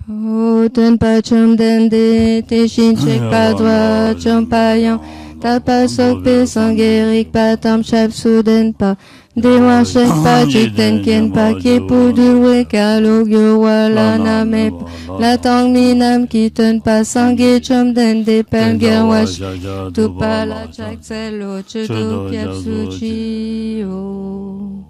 O tenpa chum dende te shinchek padwa chum payan tapa sokpe sangerik patam chap suden pa dewa shek pa jiten kien pa kepu durwe kalogyo wala name la tang minam kiten pa sange chum dende pelger wash tu pa la chak selo chedo kyap suchi o.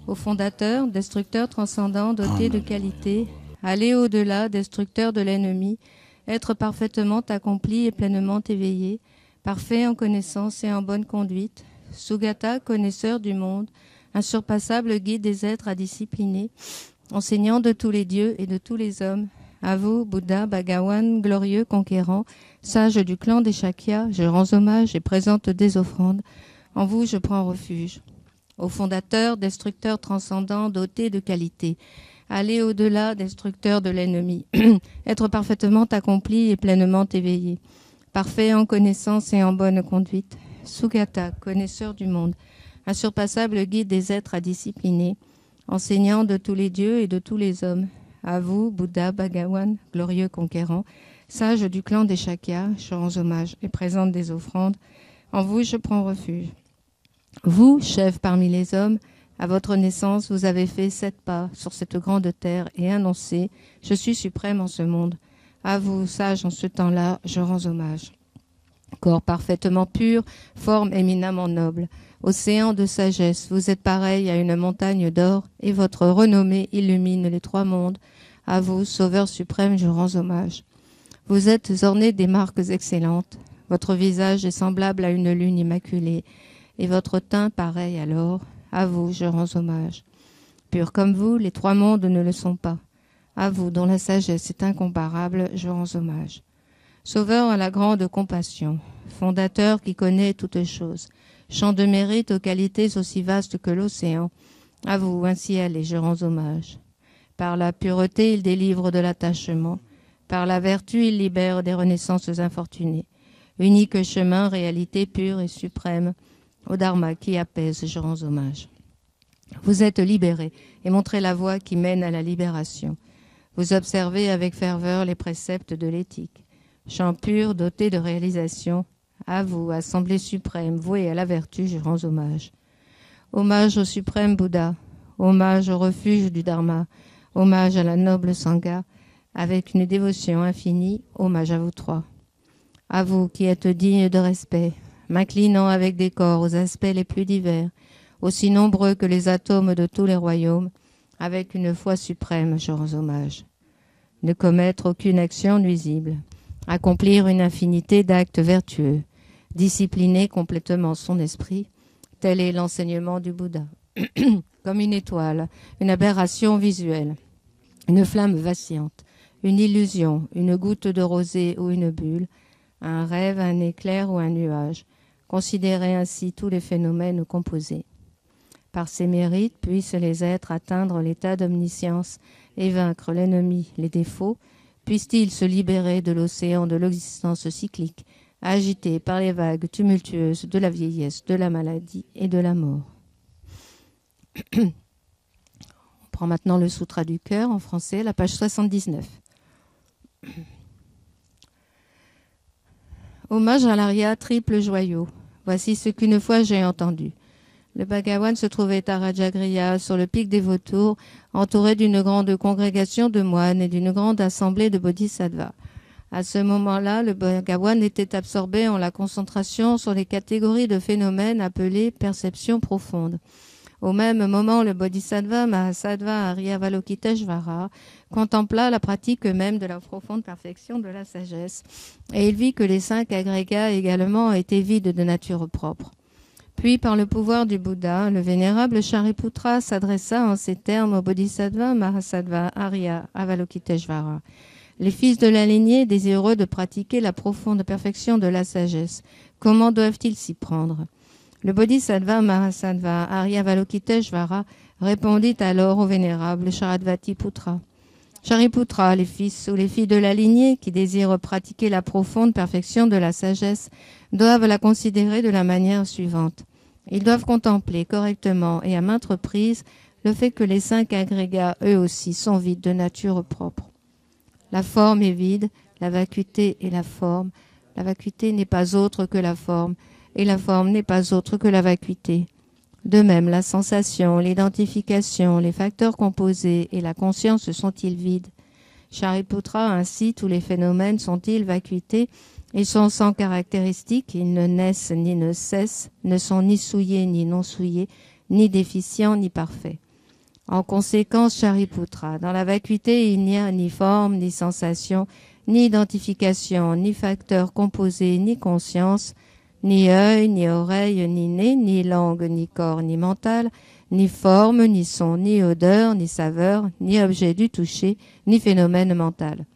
Au fondateur, destructeur transcendant, doté de qualité, aller au-delà, destructeur de l'ennemi, être parfaitement accompli et pleinement éveillé, parfait en connaissance et en bonne conduite, Sugata, connaisseur du monde, insurpassable guide des êtres à discipliner, enseignant de tous les dieux et de tous les hommes, à vous, Bouddha, Bhagawan, glorieux conquérant, sage du clan des Shakyas, je rends hommage et présente des offrandes, en vous je prends refuge. Au fondateur, destructeur transcendant, doté de qualité, aller au-delà, destructeur de l'ennemi, être parfaitement accompli et pleinement éveillé, parfait en connaissance et en bonne conduite, Sugata, connaisseur du monde, insurpassable guide des êtres à discipliner, enseignant de tous les dieux et de tous les hommes, à vous, Bouddha, Bhagawan, glorieux conquérant, sage du clan des Shakyas, je rends hommage et présente des offrandes, en vous je prends refuge. Vous, chef parmi les hommes, à votre naissance, vous avez fait 7 pas sur cette grande terre et annoncé « Je suis suprême en ce monde ». À vous, sage en ce temps-là, je rends hommage. Corps parfaitement pur, forme éminemment noble, océan de sagesse, vous êtes pareil à une montagne d'or et votre renommée illumine les 3 mondes. À vous, sauveur suprême, je rends hommage. Vous êtes orné des marques excellentes, votre visage est semblable à une lune immaculée, et votre teint pareil alors, à vous je rends hommage. Pur comme vous, les 3 mondes ne le sont pas. À vous, dont la sagesse est incomparable, je rends hommage. Sauveur à la grande compassion, fondateur qui connaît toutes choses, champ de mérite aux qualités aussi vastes que l'océan, à vous, ainsi allez, je rends hommage. Par la pureté, il délivre de l'attachement, par la vertu, il libère des renaissances infortunées. Unique chemin, réalité pure et suprême, au Dharma qui apaise, je rends hommage. Vous êtes libérés et montrez la voie qui mène à la libération. Vous observez avec ferveur les préceptes de l'éthique. Champ pur, doté de réalisation, à vous, Assemblée suprême, vouée à la vertu, je rends hommage. Hommage au suprême Bouddha, hommage au refuge du Dharma, hommage à la noble Sangha, avec une dévotion infinie, hommage à vous 3. À vous qui êtes dignes de respect, m'inclinant avec décor aux aspects les plus divers, aussi nombreux que les atomes de tous les royaumes, avec une foi suprême, je rends hommage. Ne commettre aucune action nuisible, accomplir une infinité d'actes vertueux, discipliner complètement son esprit, tel est l'enseignement du Bouddha. Comme une étoile, une aberration visuelle, une flamme vacillante, une illusion, une goutte de rosée ou une bulle, un rêve, un éclair ou un nuage, considérez ainsi tous les phénomènes composés. Par ces mérites puissent les êtres atteindre l'état d'omniscience et vaincre l'ennemi, les défauts, puissent-ils se libérer de l'océan de l'existence cyclique, agité par les vagues tumultueuses de la vieillesse, de la maladie et de la mort. On prend maintenant le Sutra du cœur en français, la page 79. Hommage à l'Arya triple joyau. Voici ce qu'une fois j'ai entendu. Le Bhagawan se trouvait à Rajagriha, sur le pic des vautours, entouré d'une grande congrégation de moines et d'une grande assemblée de bodhisattvas. À ce moment-là, le Bhagawan était absorbé en la concentration sur les catégories de phénomènes appelées perceptions profondes. Au même moment, le bodhisattva Mahasattva Aryavalokiteshvara contempla la pratique même de la profonde perfection de la sagesse, et il vit que les 5 agrégats également étaient vides de nature propre. Puis, par le pouvoir du Bouddha, le vénérable Shariputra s'adressa en ces termes au bodhisattva Mahasattva Arya Avalokiteshvara. Les fils de la lignée, désireux de pratiquer la profonde perfection de la sagesse, comment doivent-ils s'y prendre ? Le bodhisattva Mahasattva Aryavalokiteshvara répondit alors au vénérable Sharadvatiputra. Shariputra, les fils ou les filles de la lignée qui désirent pratiquer la profonde perfection de la sagesse doivent la considérer de la manière suivante. Ils doivent contempler correctement et à maintes reprises le fait que les 5 agrégats, eux aussi, sont vides de nature propre. La forme est vide, la vacuité est la forme. La vacuité n'est pas autre que la forme, et la forme n'est pas autre que la vacuité. De même, la sensation, l'identification, les facteurs composés et la conscience sont-ils vides? Shariputra, ainsi, tous les phénomènes sont-ils vacuités et sont sans caractéristiques, ils ne naissent ni ne cessent, ne sont ni souillés ni non souillés, ni déficients ni parfaits. En conséquence, Shariputra, dans la vacuité, il n'y a ni forme, ni sensation, ni identification, ni facteurs composés, ni conscience, ni œil, ni oreille, ni nez, ni langue, ni corps, ni mental, ni forme, ni son, ni odeur, ni saveur, ni objet du toucher, ni phénomène mental.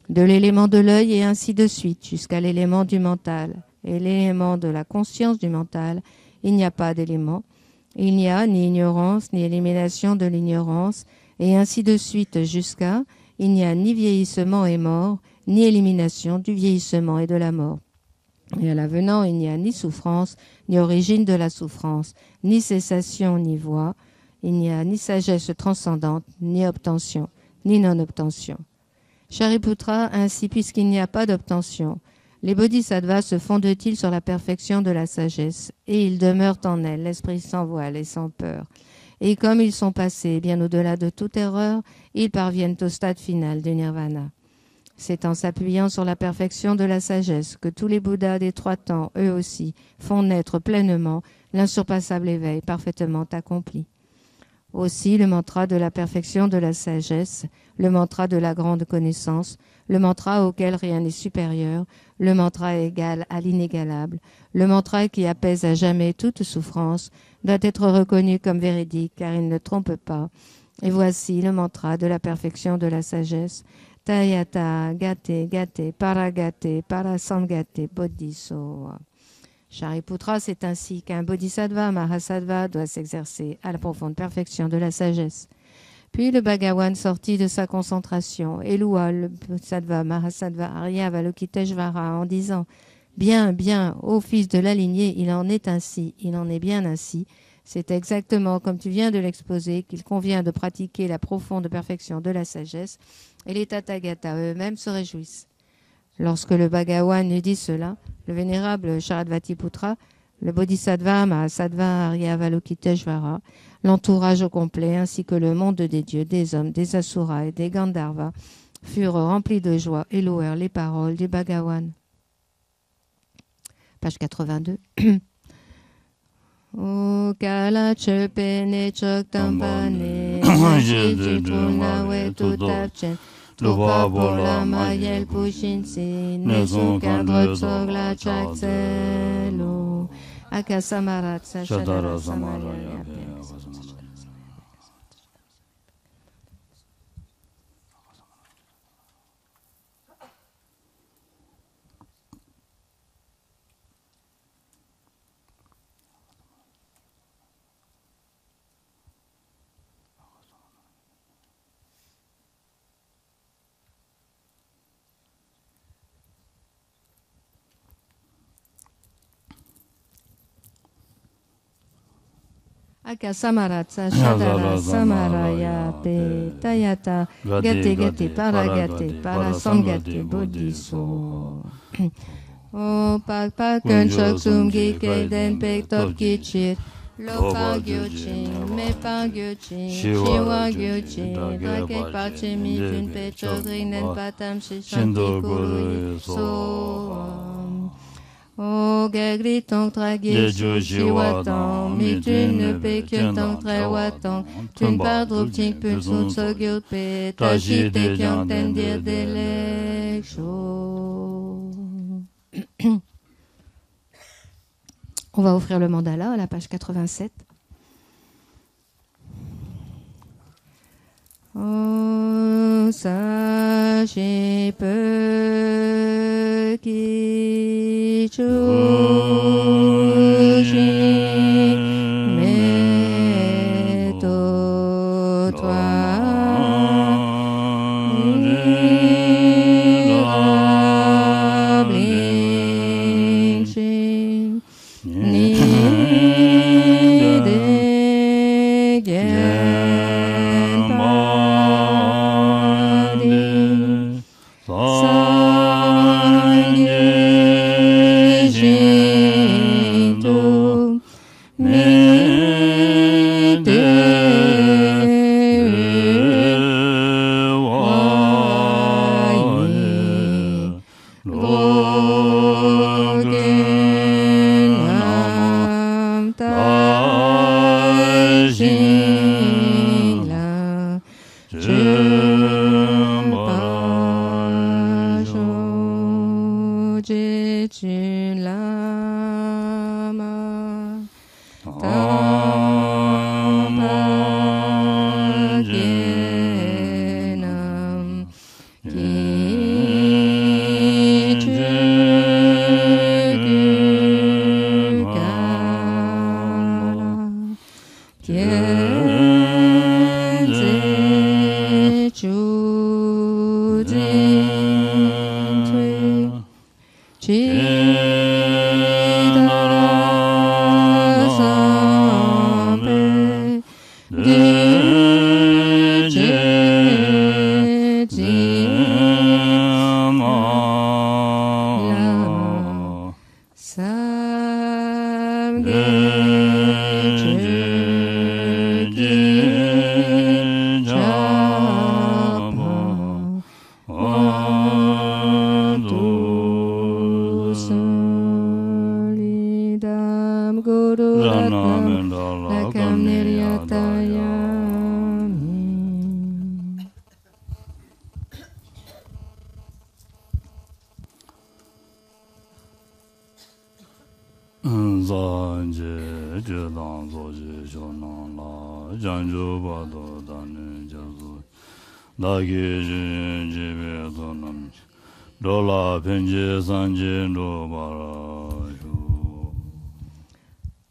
De l'élément de l'œil et ainsi de suite, jusqu'à l'élément du mental et l'élément de la conscience du mental, il n'y a pas d'élément. Il n'y a ni ignorance, ni élimination de l'ignorance, et ainsi de suite jusqu'à il n'y a ni vieillissement et mort, ni élimination du vieillissement et de la mort. Et à l'avenant, il n'y a ni souffrance, ni origine de la souffrance, ni cessation, ni voie. Il n'y a ni sagesse transcendante, ni obtention, ni non-obtention. Shariputra, ainsi, puisqu'il n'y a pas d'obtention, les bodhisattvas se fondent-ils sur la perfection de la sagesse, et ils demeurent en elle, l'esprit sans voile et sans peur. Et comme ils sont passés bien au-delà de toute erreur, ils parviennent au stade final du nirvana. C'est en s'appuyant sur la perfection de la sagesse que tous les Bouddhas des trois temps, eux aussi, font naître pleinement l'insurpassable éveil parfaitement accompli. Aussi le mantra de la perfection de la sagesse, le mantra de la grande connaissance, le mantra auquel rien n'est supérieur, le mantra égal à l'inégalable, le mantra qui apaise à jamais toute souffrance, doit être reconnu comme véridique car il ne trompe pas. Et voici le mantra de la perfection de la sagesse, Tayata Gate Gate Paragate Parasamgate Bodhisattva. Shariputra, c'est ainsi qu'un bodhisattva, mahasattva, doit s'exercer à la profonde perfection de la sagesse. Puis le Bhagawan sortit de sa concentration et loua le bodhisattva, mahasattva, Arya Avalokiteshvara en disant « Bien, bien, ô fils de la lignée, il en est ainsi, il en est bien ainsi. C'est exactement comme tu viens de l'exposer qu'il convient de pratiquer la profonde perfection de la sagesse. » Et les Tathagata eux-mêmes se réjouissent. Lorsque le Bhagawan eut dit cela, le vénérable Sharadvatiputra, le Bodhisattva, Mahasattva, Arya Avalokiteshvara, l'entourage au complet, ainsi que le monde des dieux, des hommes, des asuras et des Gandharvas, furent remplis de joie et louèrent les paroles du Bhagawan. Page 82. O kala chepene choktambane, chitruna wetutapchen, Trupa pola mayel pushinsi, nesu kadro tsogla chakselo, akasamarat sashadara samaraya. Akasamaratsa Shadara Samaraya Pe Tayata Gate Gate Paragate Parasamgate Bodhiso O Pakpakan Choksum Gike Den Pek Top Kichit Lopa Gyochin Mepa Gyochin Shiwa Gyochin Rakek Pachemi Tun Pe Chodrinen Patam Shishanti Kuru So O gagri tong tragi shi watang mi tun ne pe kyen tong tre watang tun par drup ting pun sun so gyot pe ta shi te kyang ten dir de lek sho. On va offrir le mandala à la page 87. O sashi pe ki chuji me to toi bling shin ni de gen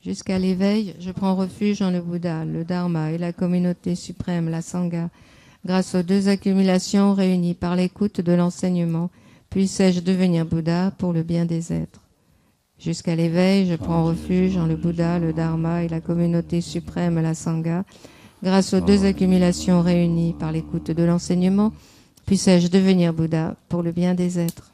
Jusqu'à l'éveil, je prends refuge en le Bouddha, le Dharma et la communauté suprême, la Sangha. Grâce aux deux accumulations réunies par l'écoute de l'enseignement, puissé-je devenir Bouddha pour le bien des êtres. Jusqu'à l'éveil, je prends refuge en le Bouddha, le Dharma et la communauté suprême, la Sangha. Grâce aux deux accumulations réunies par l'écoute de l'enseignement, puissé-je devenir Bouddha pour le bien des êtres.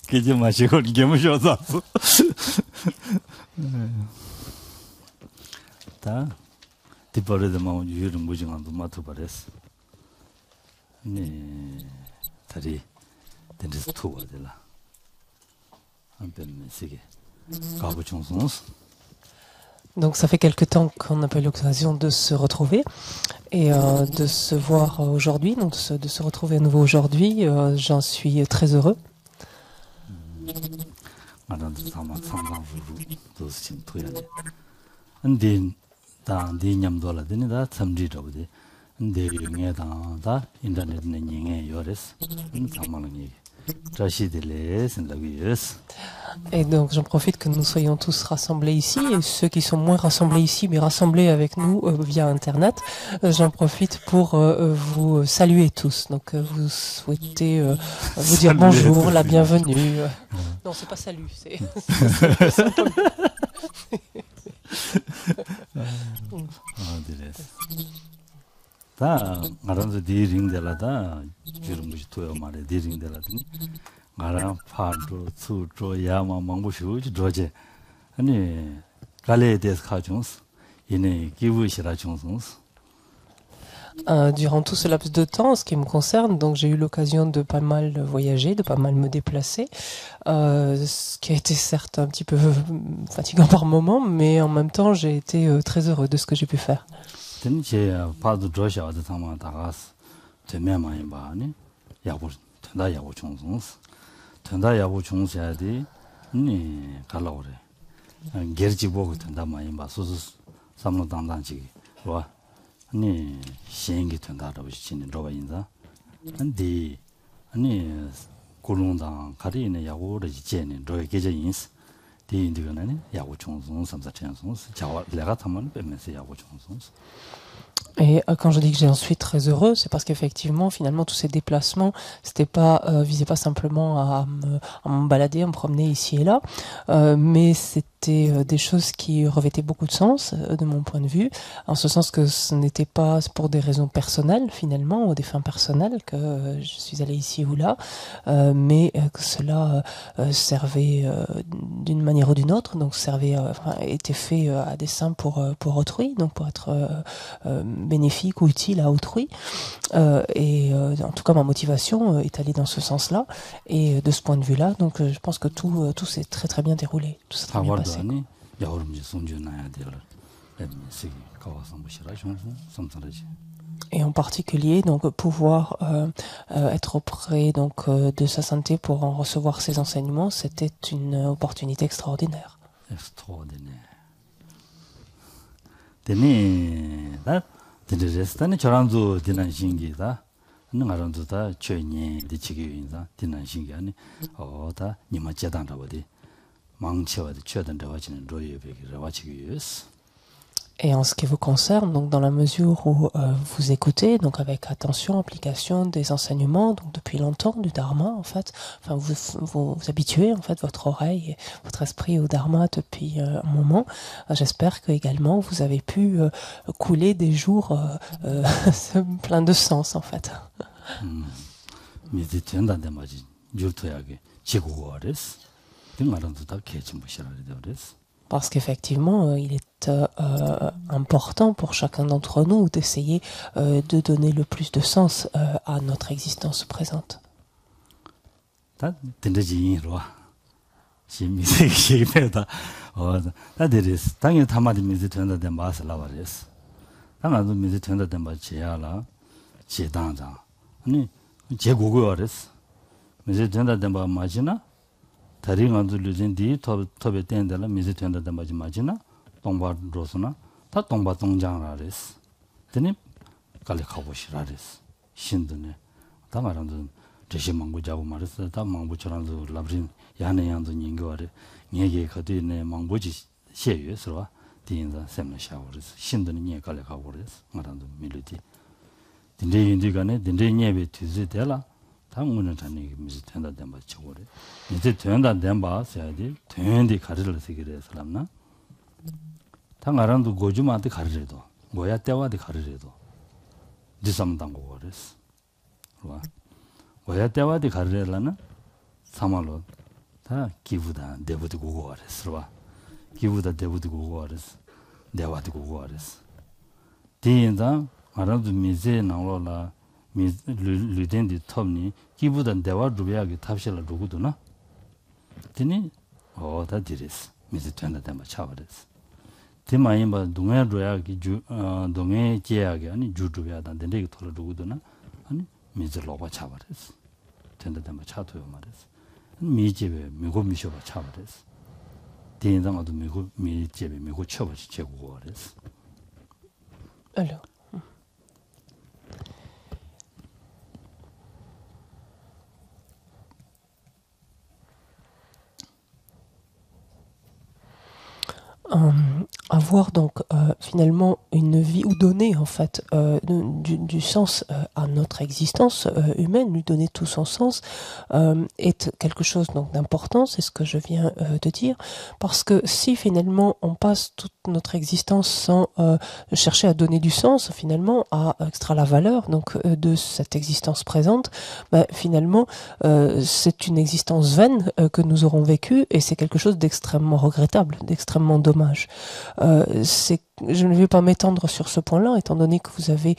깨지 마시고 개무셔서 다 디버르드만 유를 무징한도 마트 버렸어. 네 다리 덴스 투어들라. 한편 메시게 가고 총선스. Donc ça fait quelque temps qu'on n'a pas eu l'occasion de se retrouver et de se voir aujourd'hui, donc de se retrouver à nouveau aujourd'hui, j'en suis très heureux. Et donc j'en profite que nous soyons tous rassemblés ici, et ceux qui sont moins rassemblés ici mais rassemblés avec nous via internet, j'en profite pour vous saluer tous. Donc vous souhaitez vous dire bonjour, la bienvenue. Non, c'est pas salut, c'est 다 말하면서 디링들라다 주름무시 토요 말에 디링들라더니 가라 파도 수조 야마 망부슈지 조제 아니 갈레에 대해서 가중스 이네 기부시라 중송스. Durant tout ce laps de temps, en ce qui me concerne, donc j'ai eu l'occasion de pas mal voyager, de pas mal me déplacer, ce qui a été certes un petit peu fatigant par moments, mais en même temps j'ai été très heureux de ce que j'ai pu faire. 제 파도 조셔도 상만 다가스 되면만 봐니 야고 된다 야고 총송스 된다 야고 총셔야지 니 갈라 그래 게르지 보고 된다 많이 봐 소소 삼로 당당지 와 아니 시행이 된다라고 지는 로바 인자 근데 아니 고롱당 가리네 야고를 지제는 로에 계제 인스 디인디가네 야고 총송 삼사천송 자와 내가 타면 빼면서 야고 총송. Et quand je dis que j'en suis très heureux, c'est parce qu'effectivement, finalement, tous ces déplacements, c'était pas visaient pas simplement à me balader, à me promener ici et là, mais c'était des choses qui revêtaient beaucoup de sens de mon point de vue, en ce sens que ce n'était pas pour des raisons personnelles finalement, ou des fins personnelles que je suis allée ici ou là, mais que cela servait d'une manière ou d'une autre, donc était fait à dessein pour autrui, donc pour être bénéfique ou utile à autrui, et en tout cas ma motivation est allée dans ce sens-là, et de ce point de vue-là, donc je pense que tout s'est très très bien déroulé, tout s'est très bien passé. Et en particulier, donc, pouvoir être auprès donc, de sa santé pour en recevoir ses enseignements, c'était une opportunité extraordinaire. Extraordinaire. Deni, da, deni restani choranzu dinan shingi da, ngaranzu da choyni di chigi yinza dinan shingi ani, da nima jedan rawa di, mangchewa di chodan rawa chini royo begi rawa chigi yus. Et en ce qui vous concerne, donc dans la mesure où vous écoutez, donc avec attention, application des enseignements, donc depuis longtemps du Dharma en fait, enfin vous habituez en fait votre oreille et votre esprit au Dharma depuis un moment. J'espère que également vous avez pu couler des jours pleins de sens en fait. Parce qu'effectivement, il est important pour chacun d'entre nous d'essayer de donner le plus de sens à notre existence présente. 다리 간들리진 디 톱에 땡달라 미지 된다다 맞지 맞이나 동바 로스나 다 동바 동장라레스 드니 갈래 가보시라레스 신드네 다 말한도 제시 망고 잡고 말했어 다 망고처럼도 라브린 야네 양도 인거래 얘기 거기네 망고지 시에서 디인자 샘나 샤워레스 신드네 니 갈래 가보레스 말한도 밀리디 딘데 인디가네 딘데 녀베 뒤지데라 당문은 자네 미지 된다 된 바 쳐고래 이제 된다 된바 해야지 된디 가르를 쓰기래 사람나 당아란도 고주마한테 가르래도 뭐야 때와도 가르래도 지삼당 고거랬어 와 뭐야 때와도 가르래라는 사말로 다 기부다 대부도 고거랬어 와 기부다 대부도 고거랬어 대와도 고거랬어 디인자 아란도 미제 나올라 미 르덴디 톱니 기부단 대화 루비하게 탑실을 누구도나 드니 다 디레스 미즈 된다 된바 차버레스 디마이바 동해 로야기 주 동해 제야기 아니 주주야다 된데 토르 누구도나 아니 미즈 로바 차버레스 된다 된바 차토요 말레스 미제베 미고 미쇼바 차버레스 디인장도 미고 미제베 미고 쳐버지 제고거레스 Alors avoir donc finalement une vie ou donner en fait du sens à notre existence humaine, lui donner tout son sens est quelque chose donc d'important, c'est ce que je viens de dire, parce que si finalement on passe toute notre existence sans chercher à donner du sens, finalement à extraire la valeur donc de cette existence présente, finalement c'est une existence vaine que nous aurons vécue et c'est quelque chose d'extrêmement regrettable, d'extrêmement dommage. Je ne vais pas m'étendre sur ce point-là, étant donné que vous avez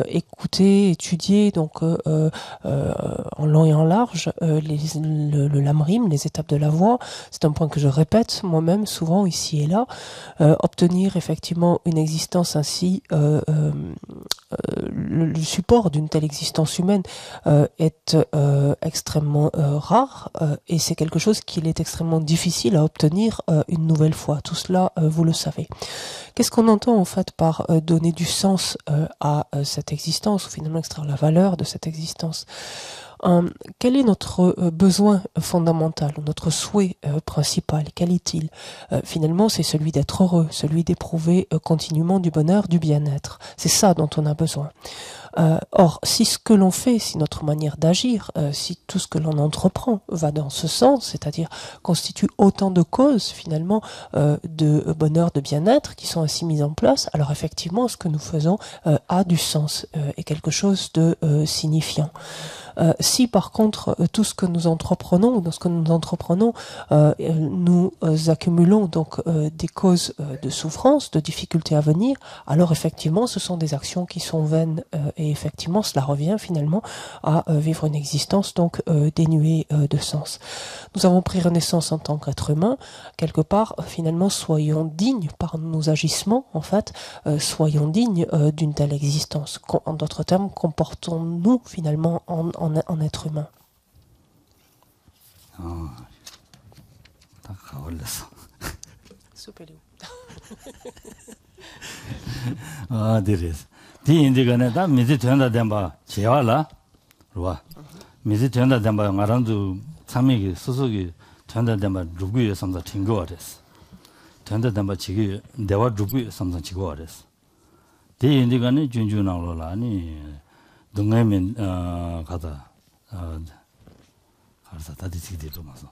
écouté, étudié, donc en long et en large, le lamrim, les étapes de la voie. C'est un point que je répète moi-même souvent ici et là. Obtenir effectivement une existence ainsi, le support d'une telle existence humaine est extrêmement rare et c'est quelque chose qu'il est extrêmement difficile à obtenir une nouvelle fois. Tout cela, vous le savez. Qu'est-ce qu'on entend en fait par donner du sens à cette existence ou finalement extraire la valeur de cette existence? Quel est notre besoin fondamental, notre souhait principal? Quel est-il? Finalement, c'est celui d'être heureux, celui d'éprouver continuellement du bonheur, du bien-être. C'est ça dont on a besoin. Or, si ce que l'on fait, si notre manière d'agir, si tout ce que l'on entreprend va dans ce sens, c'est-à-dire constitue autant de causes finalement de bonheur, de bien-être qui sont ainsi mises en place, alors effectivement, ce que nous faisons a du sens et quelque chose de signifiant. Si par contre tout ce que nous entreprenons, nous accumulons donc des causes de souffrance, de difficultés à venir, alors effectivement ce sont des actions qui sont vaines et effectivement cela revient finalement à vivre une existence donc dénuée de sens. Nous avons pris renaissance en tant qu'être humain, quelque part finalement soyons dignes par nos agissements en fait, soyons dignes d'une telle existence. En d'autres termes, comportons-nous finalement en être humain. Diris. Di indigane da mizi tuyanda denba 제와라 로와 미지 tuyanda denba ngarandu 참미기 수수기 tuyanda denba 루구에 삼자 튕거와레스 tuyanda denba 지기 내와 루구에 삼자 지고와레스 디 인digane 준준나로라니 동해면 가다 가서 다디 지기도 마서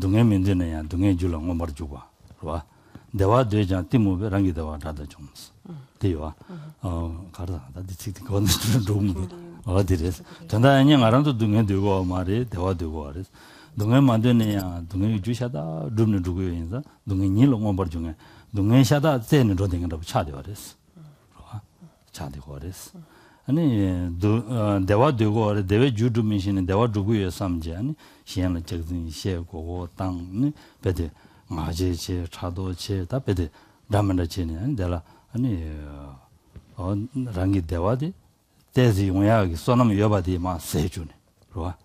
동해면 되네야 동해 줄랑 뭐 말주고 로와 대화 되자 팀무베 랑기 대화 다다 좀스 대화 가르다 다디 지기 건는 좀 어디래서 전다니 말한도 등에 되고 말이 대화 되고 그래서 등에 만드네야 등에 주샤다 룸는 두고 인자 등에 일로 뭐 버중에 등에 샤다 때는 로딩으로 차대 그랬어 차대 그랬어 아니 대화 되고 대외 주도 미신은 대화 두고에 삼지 아니 시행을 적은 시에고 땅 배대 마제제 차도제 다 배대 라면을 지는 데라 아니 랑기 대화디 대지 용약이 소나무 여바디 마 세주네 로와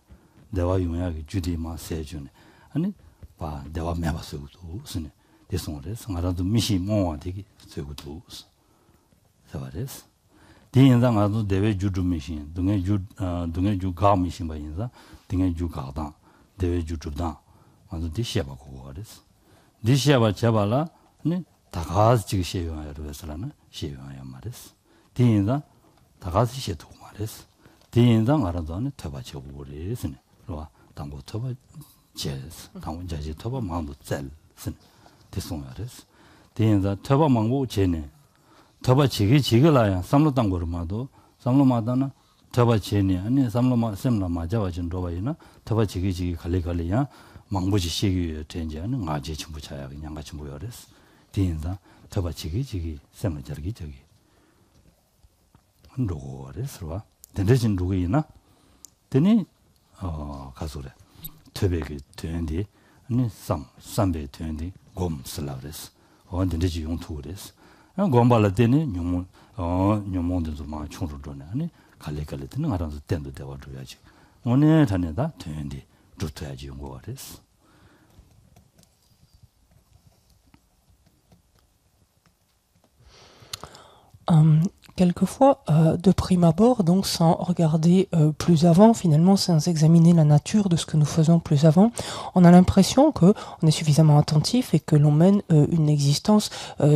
대화 용약이 주디 마 세주네 아니 바 대화 매바서도 스네 대송을 성하라도 미시 모아되기 세고도 서바레스 디인상 아주 대외 주주 미신 등에 주 가미신 바인자 등에 주 가다 대외 주주다 아주 디시아바고 그랬어 디시아바 잡아라 네 다가스 지기 시에요야 그래서라는 시에요야 말했어 디인상 다가스 시에도 말했어 디인상 알아도는 터바치고 그랬으네 로와 당고 터바 제스 당고 자지 터바 마음도 짤 대송야레스 디인상 터바 망고 제네 터바 지기라야 삼로 당고르마도 삼로마다나 터바 제네 아니 삼로마 셈라 맞아와진 로바이나 터바 지기 갈리야 망부지 시기 된지는 아제 전부 차야 그냥 같이 모여랬어 디인상 터바 지기 셈라 저기 로고레스와 된대진 누구이나 되니 가소래 tö백이 되는데 아니 삼배 되는데 곰슬라레스 된대지 용투레스 곰발라 되니 뇽몬도 좀 총로도네 아니 갈래갈래 되는 알아서 된도 대화 줘야지 오늘 다니다 되는데 루트야지 용거레스 Quelquefois, de prime abord, donc sans regarder plus avant, finalement, sans examiner la nature de ce que nous faisons plus avant, on a l'impression que on est suffisamment attentif et que l'on mène une existence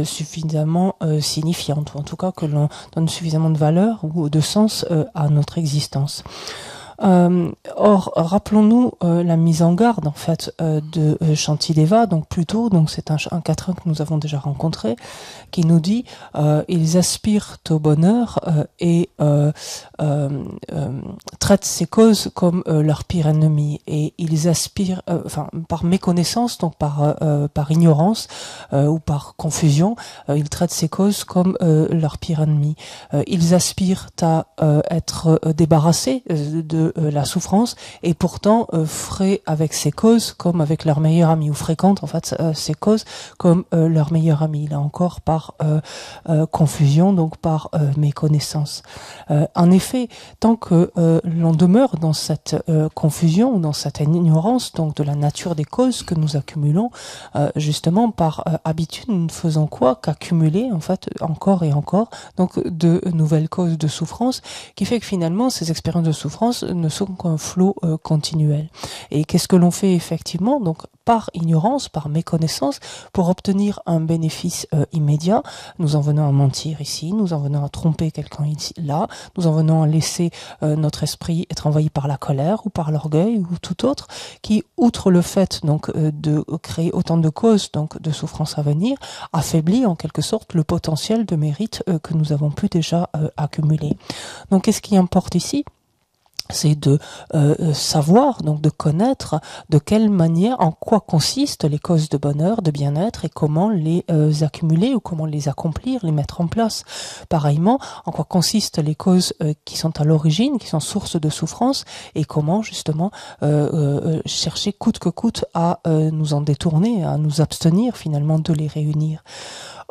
suffisamment signifiante, ou en tout cas que l'on donne suffisamment de valeur ou de sens à notre existence. Or, rappelons-nous la mise en garde en fait de Shantideva, donc plutôt, donc c'est un quatrain que nous avons déjà rencontré, qui nous dit ils aspirent au bonheur et traitent ces causes comme leur pire ennemi, et ils aspirent, par méconnaissance, donc par ignorance ou par confusion, ils traitent ces causes comme leur pire ennemi. Ils aspirent à être débarrassés de la souffrance et pourtant feraient avec ces causes comme avec leur meilleur ami, ou fréquentent en fait ces causes comme leur meilleur ami, là encore par confusion, donc par méconnaissance. En effet, tant que l'on demeure dans cette confusion, dans cette ignorance donc de la nature des causes que nous accumulons, justement par habitude, nous ne faisons quoi qu'accumuler en fait encore et encore donc de nouvelles causes de souffrance, qui fait que finalement ces expériences de souffrance ne sont qu'un flot continuel. Et qu'est-ce que l'on fait effectivement? Donc par ignorance, par méconnaissance, pour obtenir un bénéfice immédiat, nous en venons à mentir ici, nous en venons à tromper quelqu'un ici, là, nous en venons à laisser notre esprit être envahi par la colère ou par l'orgueil ou tout autre, qui, outre le fait donc de créer autant de causes donc de souffrance à venir, affaiblit en quelque sorte le potentiel de mérite que nous avons pu déjà accumuler. Donc qu'est-ce qui importe ici? c'est de savoir, donc de connaître de quelle manière, en quoi consistent les causes de bonheur, de bien-être et comment les accumuler ou comment les accomplir, les mettre en place. Pareillement, en quoi consistent les causes qui sont à l'origine, qui sont source de souffrance et comment justement chercher coûte que coûte à nous en détourner, à nous abstenir finalement de les réunir.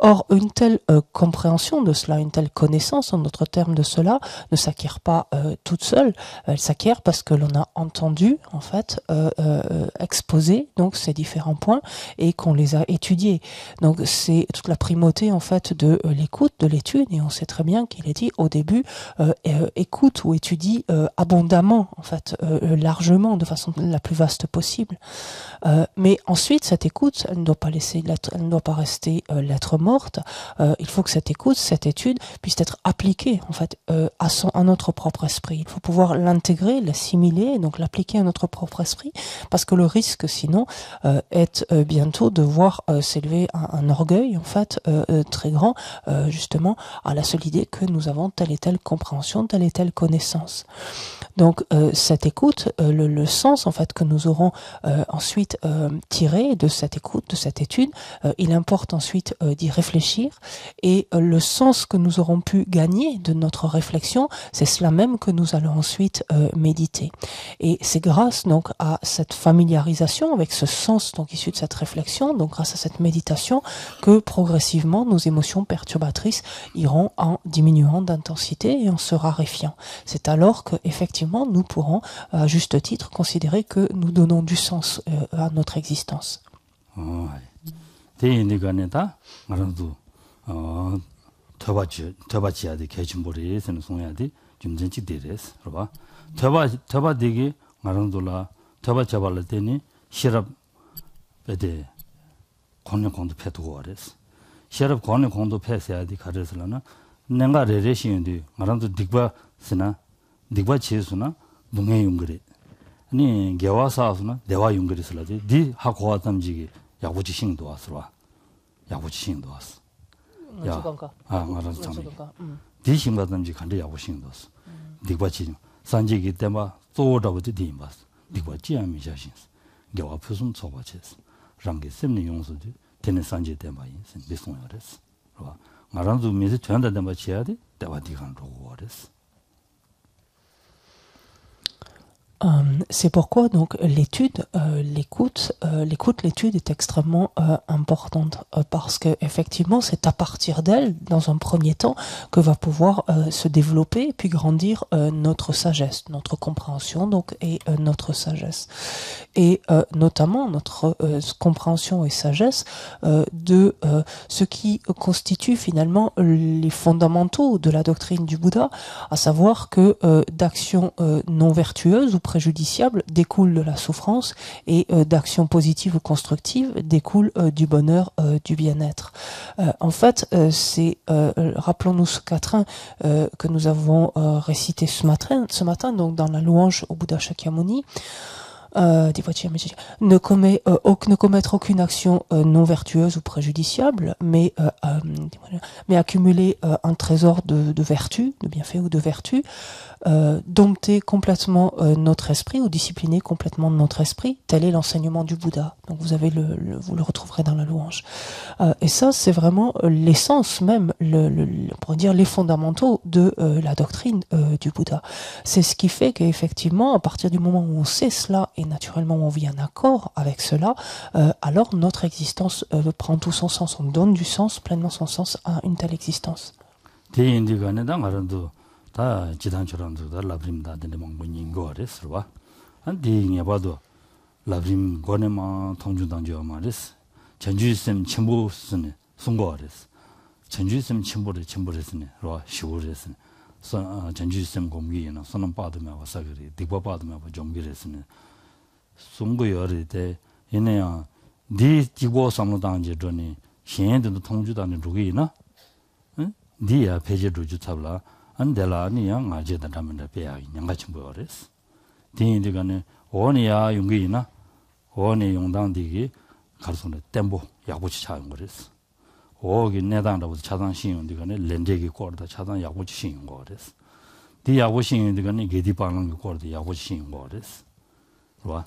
Or, une telle compréhension de cela, une telle connaissance, en d'autres termes, de cela, ne s'acquiert pas toute seule. Elle s'acquiert parce que l'on a entendu, en fait, exposer donc ces différents points et qu'on les a étudiés. Donc, c'est toute la primauté, en fait, de l'écoute, de l'étude. Et on sait très bien qu'il est dit au début, écoute ou étudie abondamment, en fait, largement, de façon la plus vaste possible. Mais ensuite, cette écoute, elle ne doit pas elle ne doit pas rester lettre morte. Il faut que cette écoute, cette étude puisse être appliquée en fait à notre propre esprit. Il faut pouvoir l'intégrer, l'assimiler, donc l'appliquer à notre propre esprit, parce que le risque sinon est bientôt de voir s'élever un orgueil en fait très grand, justement à la seule idée que nous avons telle et telle compréhension, telle et telle connaissance. Donc cette écoute, le sens en fait que nous aurons ensuite tiré de cette écoute, de cette étude, il importe ensuite d'y réfléchir et le sens que nous aurons pu gagner de notre réflexion, c'est cela même que nous allons ensuite méditer. Et c'est grâce donc à cette familiarisation avec ce sens donc issu de cette réflexion, donc grâce à cette méditation, que progressivement nos émotions perturbatrices iront en diminuant d'intensité et en se raréfiant. C'est alors que effectivement nous pourrons à juste titre considérer que nous donnons du sens à notre existence. 대인들간에다 말아도 더바지야데 개침보리에서는 송야데 좀전치 되레스 그봐 더바되게 말아도라 더바 잡을 때니 시럽 베데 권력공도 패두고 와레스 시럽 권력공도 패서야데 가르스라나 내가 레레시인데 말아도 딕바스나 딕바 치수나 동해 용거리 아니 개와사스나 대화 용거리슬라데 디 하고 왔담지기 야구지 신도 왔어와. 야구지 신도 왔어. 야. 아, 말아서 참. 디 신가든지 간데 야구 신도 왔어. 니과지 산지기 때마 쏘다부터 디임바스. 니과지 아미 자신. 겨와 표순 쳐바체스. 랑게 셈니 용서지. 되는 산지 때마이 비송여레스. 그봐. 말한도 미세 전다 때마 지야데 대화 디간 로고 와레스. C'est pourquoi donc l'étude, l'écoute, l'étude est extrêmement importante parce que effectivement c'est à partir d'elle, dans un premier temps, que va pouvoir se développer puis grandir notre sagesse, notre compréhension donc et notre sagesse et notamment notre compréhension et sagesse de ce qui constitue finalement les fondamentaux de la doctrine du Bouddha, à savoir que d'actions non vertueuses ou préjudiciable découle de la souffrance et d'actions positives ou constructives découle du bonheur, du bien-être. En fait, c'est rappelons-nous ce quatrain que nous avons récité ce matin, donc dans la louange au Bouddha Shakyamuni. Ne commettre aucune action non vertueuse ou préjudiciable, mais accumuler un trésor de vertu, de bienfaits ou de vertu, dompter complètement notre esprit ou discipliner complètement notre esprit, tel est l'enseignement du Bouddha. Donc vous le retrouverez dans la louange. Et ça, c'est vraiment l'essence même, on pourrait dire les fondamentaux de la doctrine du Bouddha. C'est ce qui fait qu'effectivement, à partir du moment où on sait cela et naturellement on vit en accord avec cela, alors notre existence prend tout son sens. On donne du sens, pleinement son sens à une telle existence. 다 지단처럼도 라브림다 되는 방법인 거 알았어. 안디냐 봐도 라브림 권에만 통주당죠 말했어. 전주심 침보스네 송거 알았어. 전주심 침보랬으네. 로 시월했으네. 전주심 공기에는 선은 받으면 와사그리 딕바 받으면 좀기랬으네. 송거여를 때 얘네야 네 딕보 삼로당제 전에 신행도 통주당의 루기나 응? 네야 페이지로 주탑라 안델라니야 가제다 담는다 배야 양같이 뭐랬어. 디인들간에 원이야 용기나 원이 용당디기 가르선에 템보 야구치 차는 거랬어. 오기 내단다고 차단 신용들간에 렌데기 거다 차단 야구치 신용 거랬어. 디 야고 신인데 간에 게디 방랑 거도 야고 신인 거です. 와.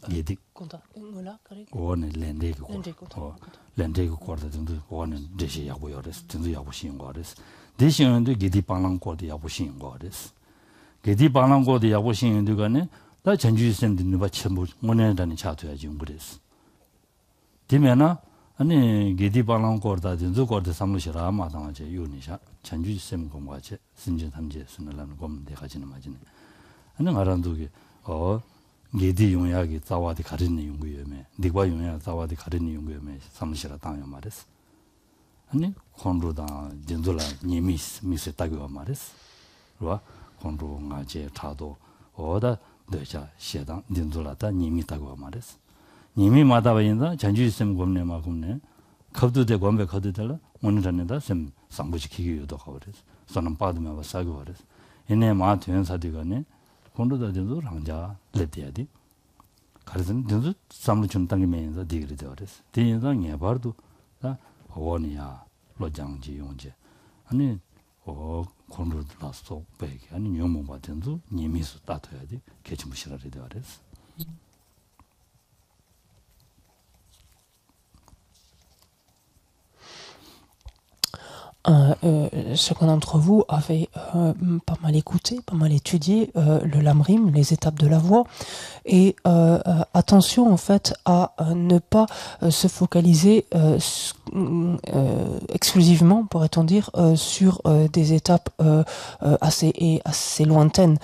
게디 Conta. Voilà, correct. 오네 렌데 거. 렌데 거도 든도 오네 데시 야고 요です. 든도 야고 신인 거です. 대신에 게디 방랑 거도 야고 신인 거です. 게디 방랑 거도 야고 신인데 간에 다 전주선들 누가 전부 원해다니 차도야지 그랬어. 디면은 아니 게디 방랑 거다 든도 거도 삼루시라 마당하지 요니샤 전주선 공과제 신진 탐제 순을라는 겁니다. 가지는 맞네. 아니 말한도게 게디 용약이 자와디 가르는 연구였네. 네과 용약 자와디 가르는 연구였네. 삼루시라 당요 말했어. 아니 콘로다 딘돌라 니미스 미스 따고 말했어. 그와 콘로가 제 차도 어다 너자 시당 딘돌라다 니미다고 말했어. 님이 마다바인다 전주있음 겁내마 겁내 겁도대 권배 거두들라 오늘전에다 sem 상부시키기도 하고 그랬어. 저는 받으면 와사고 그랬어. 얘네 마 된사디가네 콘로다든도 랑자 레디야디 가르든 든도 삼루 준당이 메인서 디그리 되어랬어. 디인상 예바도 다 원이야 로장지 용제 아니 콘로라서 배기 아니 용모 받든도 님이서 따둬야지 개침무시라리 되어랬어. Chacun d'entre vous avait pas mal écouté, pas mal étudié le lamrim, les étapes de la voix, et attention en fait à ne pas se focaliser exclusivement, pourrait-on dire, sur des étapes assez lointaines,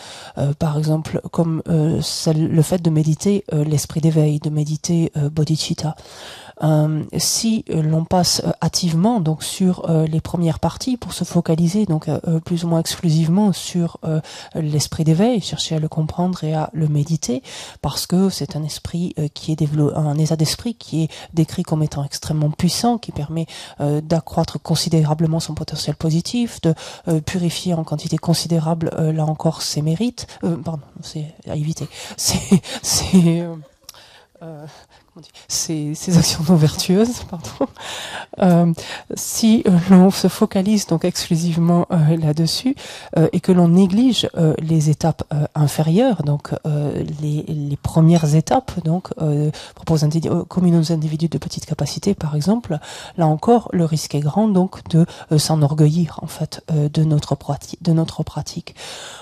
par exemple comme le fait de méditer l'esprit d'éveil, de méditer bodhicitta. Si l'on passe hâtivement donc sur les premières parties pour se focaliser donc plus ou moins exclusivement sur l'esprit d'éveil, chercher à le comprendre et à le méditer, parce que c'est un esprit qui est développé, un état d'esprit qui est décrit comme étant extrêmement puissant, qui permet d'accroître considérablement son potentiel positif, de purifier en quantité considérable là encore ses mérites. Pardon, c'est à éviter. Ces actions non vertueuses, pardon. Si l'on se focalise donc exclusivement là-dessus et que l'on néglige les étapes inférieures, donc les premières étapes, donc communes aux individus de petite capacité, par exemple, là encore le risque est grand donc de s'enorgueillir en fait de notre pratique.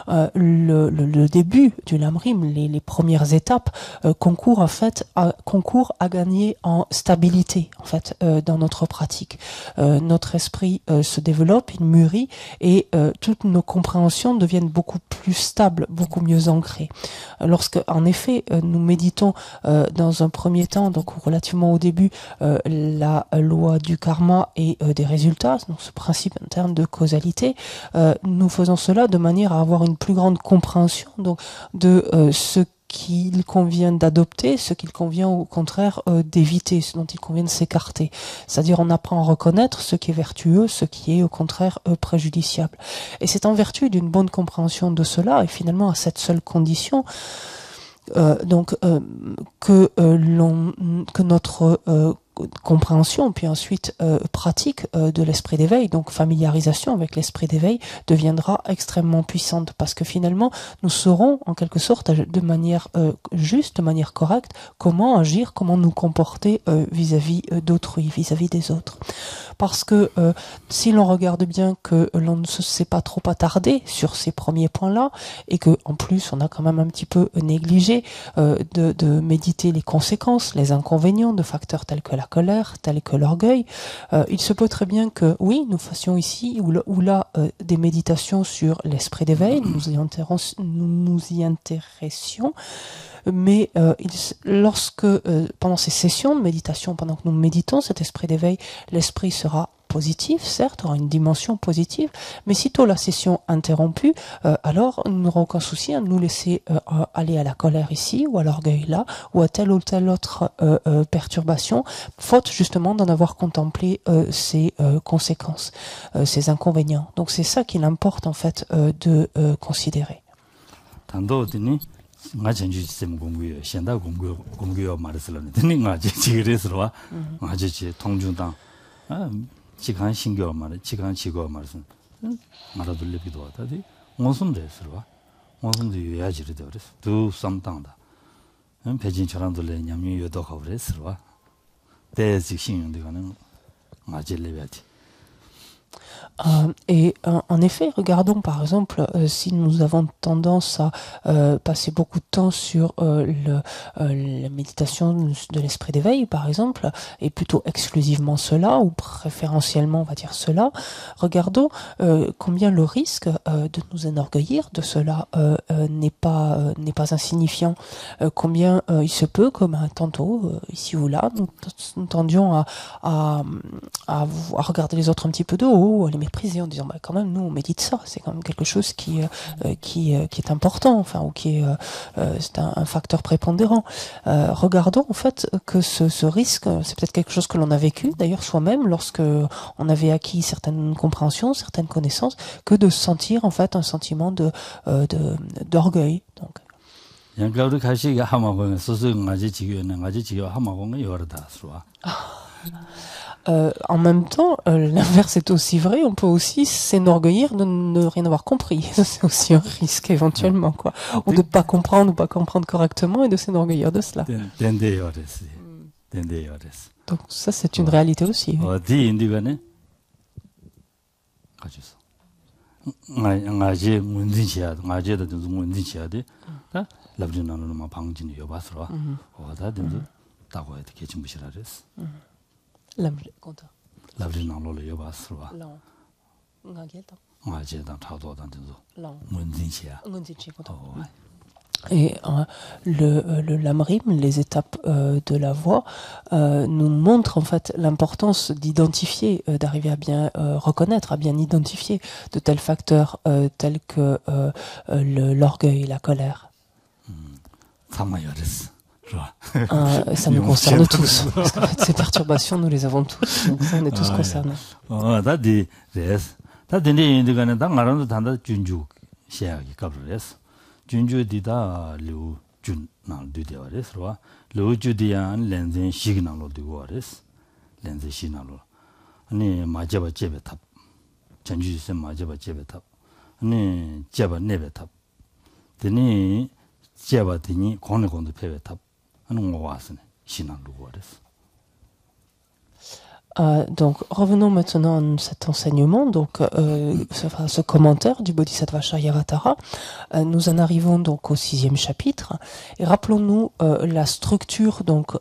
Le début du lamrim, les premières étapes concourent à gagner en stabilité en fait dans notre pratique. Notre esprit se développe, il mûrit et toutes nos compréhensions deviennent beaucoup plus stables, beaucoup mieux ancrées. Lorsque en effet nous méditons dans un premier temps, donc relativement au début, la loi du karma et des résultats, donc ce principe interne de causalité, nous faisons cela de manière à avoir une plus grande compréhension donc de ce qu'il convient d'adopter, ce qu'il convient au contraire d'éviter, ce dont il convient de s'écarter. C'est-à-dire on apprend à reconnaître ce qui est vertueux, ce qui est au contraire préjudiciable. Et c'est en vertu d'une bonne compréhension de cela, et finalement à cette seule condition, que notre compréhension, puis ensuite pratique de l'esprit d'éveil, donc familiarisation avec l'esprit d'éveil, deviendra extrêmement puissante, parce que finalement nous saurons en quelque sorte de manière juste, de manière correcte, comment agir, comment nous comporter vis-à-vis d'autrui, vis-à-vis des autres. Parce que si l'on regarde bien que l'on ne se sait pas trop attardé sur ces premiers points-là, et que en plus on a quand même un petit peu négligé de méditer les conséquences, les inconvénients de facteurs tels que la colère, tels que l'orgueil, il se peut très bien que oui, nous fassions ici ou là des méditations sur l'esprit d'éveil, nous y intéressions, mais lorsque pendant ces sessions de méditation, pendant que nous méditons cet esprit d'éveil, l'esprit sera positif, certes, aura une dimension positive, mais sitôt la session interrompue, alors nous n'aurons aucun souci à nous laisser aller à la colère ici, ou à l'orgueil là, ou à telle ou telle autre perturbation, faute justement d'en avoir contemplé ces conséquences, ces inconvénients. Donc c'est ça qu'il importe en fait de considérer. nga 전주 시스템 공부요. 현대 공부요 말했을라네. 근데 nga 지그레스로와 nga 지 통중당 지간 신경 말에 지간 지고 말은 말아 들리기도 하다디 원숨데 쓰러와 원숨도 유야지를 되어서 두 삼당다 배진 저랑들래 냠유 요도 가버려 쓰러와 대직 신용도 가는 맞을래야지. Et en effet, regardons par exemple si nous avons tendance à passer beaucoup de temps sur la méditation de l'esprit d'éveil, par exemple, et plutôt exclusivement cela, ou préférentiellement, on va dire cela, regardons combien le risque de nous enorgueillir de cela n'est pas insignifiant. Combien il se peut, comme tantôt, ici ou là, nous tendions à regarder les autres un petit peu de haut, à les mépriser en disant bah quand même nous on médite ça, c'est quand même quelque chose qui est important, enfin, ou qui est c'est un facteur prépondérant. Regardons en fait que ce risque, c'est peut-être quelque chose que l'on a vécu d'ailleurs soi-même lorsque on avait acquis certaines compréhensions, certaines connaissances, que de sentir en fait un sentiment d'orgueil. Donc 양가우리 가시가 하마고는 소소가지 지교는 가지 지교 하마고는 여러다 수와. En même temps, l'inverse est aussi vrai. On peut aussi s'enorgueillir de ne rien avoir compris. C'est aussi un risque éventuellement, quoi. Ou de pas comprendre correctement et de s'enorgueillir de cela. Donc ça, c'est une réalité aussi. Et le lamrim, les étapes de la voie, nous montrent en fait l'importance d'identifier, d'arriver à bien reconnaître, à bien identifier de tels facteurs tels que l'orgueil, la colère. Ça nous concerne tous. Parce qu'en fait, ces perturbations, nous les avons tous. Donc ça, on est tous concernés. 준주디다 류준 나르디데 와레스와 류주디안 렌젠 시그널로 디와레스 렌젠 시그널로 아니 마제바 제베탑 전주세 마제바 제베탑 아니 제바 네베탑 드니 제바드니 고네곤도 페베탑 하는 거 와스네 시나로 와레스. Donc revenons maintenant à cet enseignement, donc ce commentaire du Bodhisattva Charyavatara. Nous en arrivons donc au 6e chapitre et rappelons-nous la structure. Donc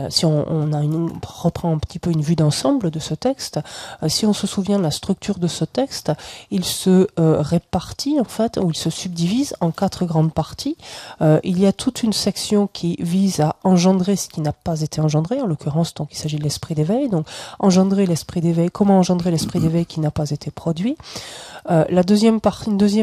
si on reprend un petit peu une vue d'ensemble de ce texte, si on se souvient de la structure de ce texte, il se répartit en fait, ou il se subdivise en 4 grandes parties. Il y a toute une section qui vise à engendrer ce qui n'a pas été engendré, en l'occurrence donc il s'agit de l'esprit d'éveil. Donc engendrer l'esprit d'éveil, comment engendrer l'esprit d'éveil qui n'a pas été produit. Une deuxième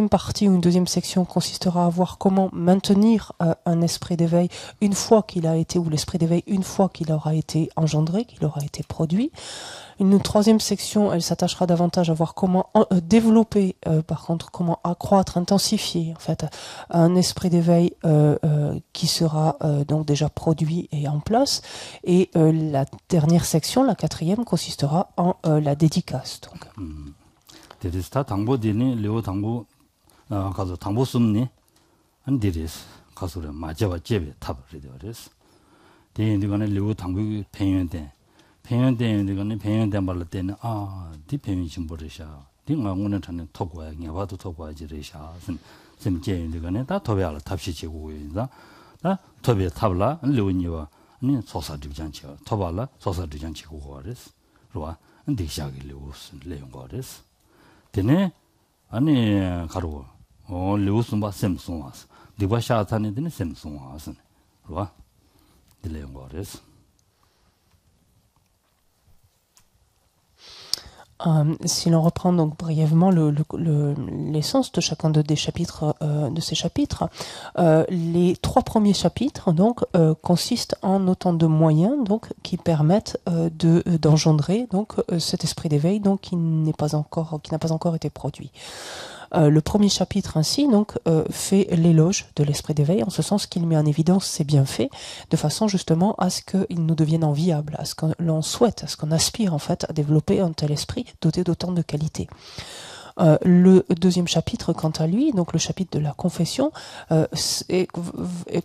partie ou une deuxième section consistera à voir comment maintenir un esprit d'éveil une fois qu'il a été, ou l'esprit d'éveil une fois qu'il aura été engendré, qu'il aura été produit. Une troisième section, elle s'attachera davantage à voir comment développer, par contre, comment accroître, intensifier, en fait, un esprit d'éveil qui sera donc déjà produit et en place. Et la dernière section, la 4e, consistera en la dédicace. Donc. 데리스타 당보디니 레오 당보 가서 당보 숨니 안 데리스 가서래 마제바 제베 탑을 되어레스 데인디가네 레오 당보 팽연데 이거는 팽연된 말로 때는 디 팽연 심보르샤 딩가 오늘 전에 토고야 녀바도 토고야지르샤 좀 제인디가네 다 토베알 탑시 지고 있다 다 토베 탑라 레오니와 아니 소사드장치 토발라 소사드장치 고거레스 로와 디샤게 레오스 레용거레스 되네 아니 가로 레오스마 셈송와스 디바샤타니 되네 셈송와스 로와 딜레용거레스. Si l'on reprend donc brièvement l'essence de chacun de ces chapitres, les 3 premiers chapitres donc consistent en autant de moyens donc qui permettent d'engendrer donc cet esprit d'éveil donc qui n'a pas encore été produit. Le premier chapitre ainsi donc fait l'éloge de l'esprit d'éveil en ce sens qu'il met en évidence ses bienfaits de façon justement à ce qu'il nous devienne enviable, à ce que l'on souhaite, à ce qu'on aspire en fait à développer un tel esprit doté d'autant de qualités. Le deuxième chapitre, quant à lui, donc le chapitre de la confession,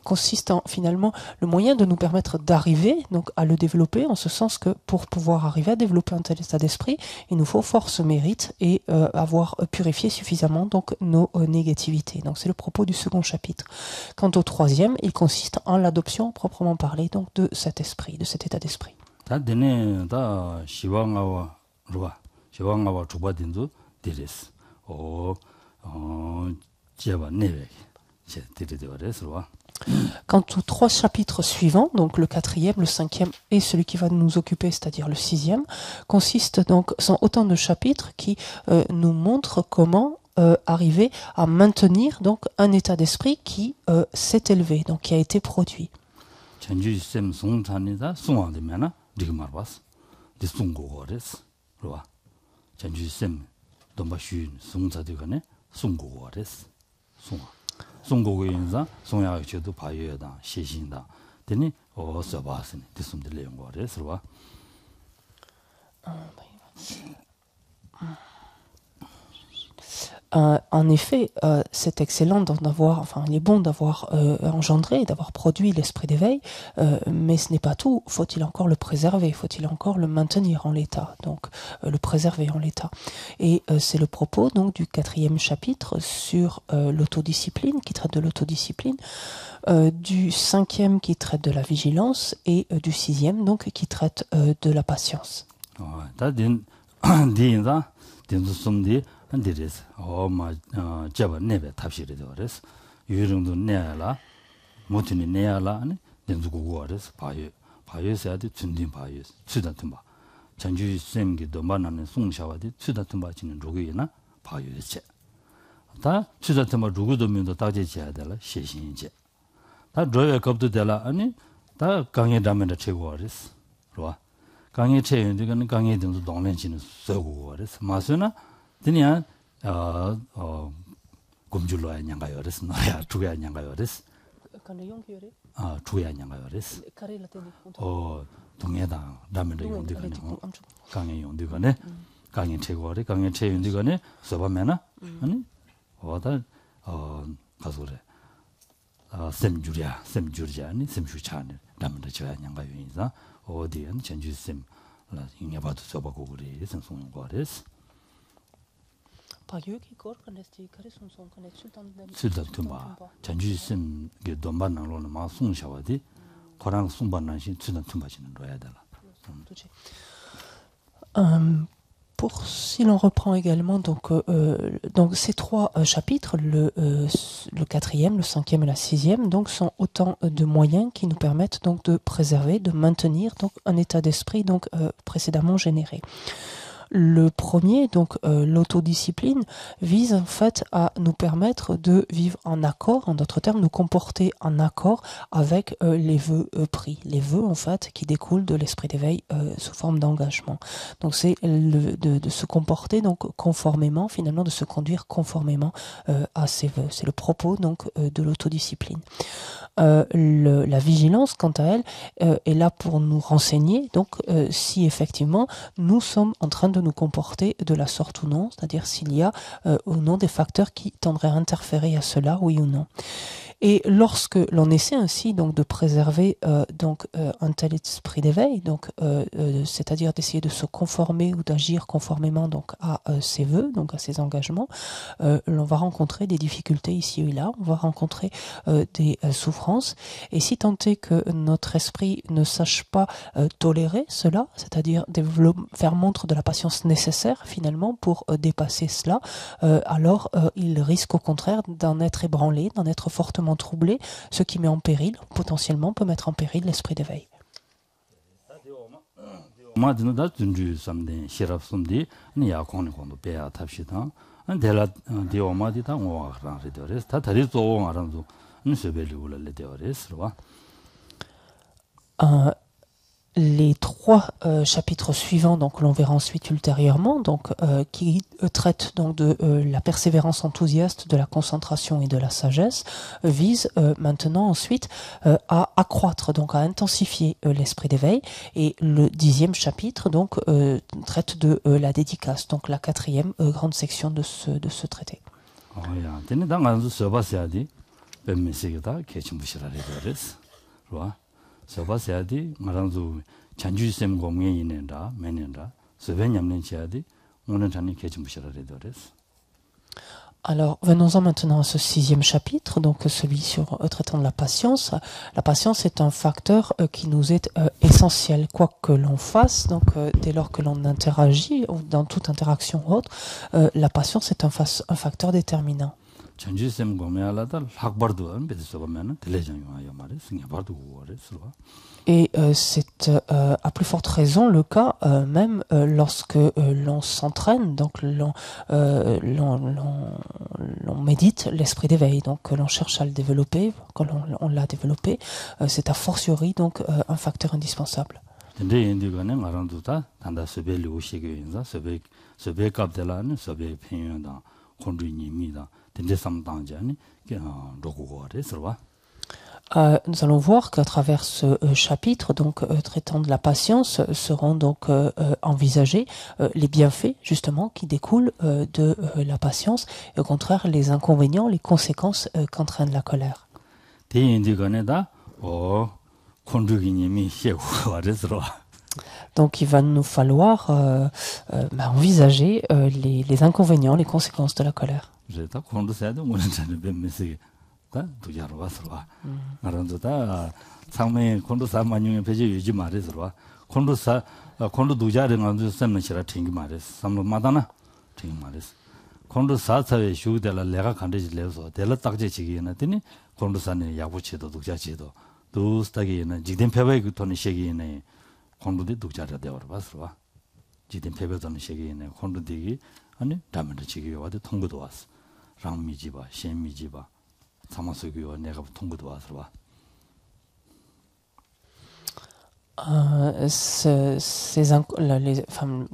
consiste en finalement le moyen de nous permettre d'arriver donc à le développer, en ce sens que pour pouvoir arriver à développer un tel état d'esprit, il nous faut force, mérite et avoir purifié suffisamment donc nos négativités. Donc c'est le propos du second chapitre. Quant au troisième, il consiste en l'adoption proprement parlée donc de cet esprit, de cet état d'esprit. Quant aux trois chapitres suivants, donc le quatrième, le cinquième et celui qui va nous occuper, c'est-à-dire le sixième, sont autant de chapitres qui nous montrent comment arriver à maintenir donc un état d'esprit qui s'est élevé, donc qui a été produit. En effet, c'est excellent d'en avoir, enfin, il est bon d'avoir engendré, d'avoir produit l'esprit d'éveil, mais ce n'est pas tout. Faut-il encore le préserver? Faut-il encore le maintenir en l'état? Donc, le préserver en l'état. Et c'est le propos donc du quatrième chapitre sur l'autodiscipline, qui traite de l'autodiscipline, du cinquième qui traite de la vigilance et du sixième donc qui traite de la patience. Java nebe tabshire deores yuringdo neala motini neala ne denzugo wores payo seade tsundin payo tsudatumba chanju semgi dombanane sungshawaди tsudatumba chinin roguyina payo che ta tsudatumba rugudo mindo daje cheadela sheshinje ta roye kopdo dela ani ta 강에 담면다 최고ores 로 강에 체인들은 강에 등도 동len치는 서고ores 마스나 드니야 곰줄로야 냥가요 그랬어 너야 두야 냥가요 그랬어 두야 냥가요 그랬어 동해다 라면도 용되거네 강에 용되거네 강에 최고래 강에 최용되거네 써봐면은 아니 어다 가서 그래 샘주리아니 샘주차네 라면도 줘야 냥가요 인사 어디엔 전주샘 라 인해봐도 써보고 그래 생송용 거랬어 Sultan Chanju Sim ge domban nang lo ma sung shawadi korang sungban nan shin Sultan Tumba chin roya dala. Si l'on reprend également donc ces trois chapitres, le quatrième, le cinquième et la sixième, donc sont autant de moyens qui nous permettent donc de préserver, de maintenir donc un état d'esprit donc précédemment généré. Le premier, donc l'autodiscipline, vise en fait à nous permettre de vivre en accord, en d'autres termes, nous comporter en accord avec les vœux pris. Les vœux en fait qui découlent de l'esprit d'éveil sous forme d'engagement. Donc c'est de se comporter donc conformément, finalement de se conduire conformément à ces vœux. C'est le propos donc de l'autodiscipline. La vigilance, quant à elle, est là pour nous renseigner donc si effectivement nous sommes en train de nous comporter de la sorte ou non, c'est-à-dire s'il y a ou non des facteurs qui tendraient à interférer à cela, oui ou non. Et lorsque l'on essaie ainsi donc de préserver un tel esprit d'éveil, donc c'est-à-dire d'essayer de se conformer ou d'agir conformément donc à ses vœux, donc à ses engagements, l'on va rencontrer des difficultés ici et là, on va rencontrer des souffrances. Et si tant est que notre esprit ne sache pas tolérer cela, c'est-à-dire faire montre de la patience nécessaire finalement pour dépasser cela, alors il risque au contraire d'en être ébranlé, d'en être fortement troublé, ce qui met en péril, potentiellement peut mettre en péril l'esprit d'éveil. Les 3 chapitres suivants, donc l'on verra ensuite ultérieurement, donc qui traitent donc de la persévérance enthousiaste, de la concentration et de la sagesse, visent maintenant ensuite à accroître, donc à intensifier l'esprit d'éveil. Et le 10e chapitre donc traite de la dédicace, donc la 4e grande section de ce traité. Alors, venons-en maintenant à ce 6e chapitre, donc celui sur traitant de la patience. La patience est un facteur qui nous est essentiel, quoi que l'on fasse. Donc, dès lors que l'on interagit, ou dans toute interaction ou autre, la patience est un facteur déterminant. Et c'est à plus forte raison le cas même lorsque l'on s'entraîne, donc l'on médite l'esprit d'éveil, donc que l'on cherche à le développer, quand on l'a développé, c'est a fortiori donc un facteur indispensable. Nous allons voir qu'à travers ce chapitre, donc traitant de la patience, seront donc envisagés les bienfaits justement qui découlent de la patience, et au contraire les inconvénients, les conséquences qu'entraîne la colère. Donc il va nous falloir envisager les inconvénients, les conséquences de la colère.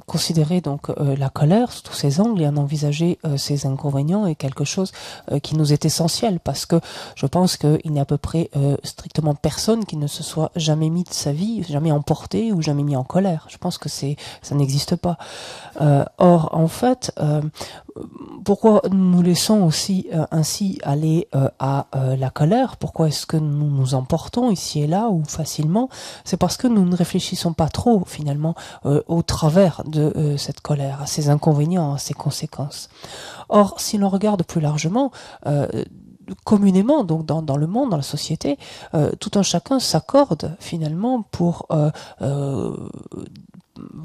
Considérer donc la colère sous tous ses angles et en envisager ses inconvénients est quelque chose qui nous est essentiel, parce que je pense qu'il n'y a à peu près strictement personne qui ne se soit jamais mis de sa vie, jamais emporté ou jamais mis en colère. Je pense que ça n'existe pas. Or, en fait, pourquoi nous laissons aussi ainsi aller à la colère? Pourquoi est-ce que nous nous emportons ici et là ou facilement? C'est parce que nous ne réfléchissons pas trop finalement au travers de cette colère, à ses inconvénients, à ses conséquences. Or, si l'on regarde plus largement, communément, donc dans le monde, dans la société, tout un chacun s'accorde finalement pour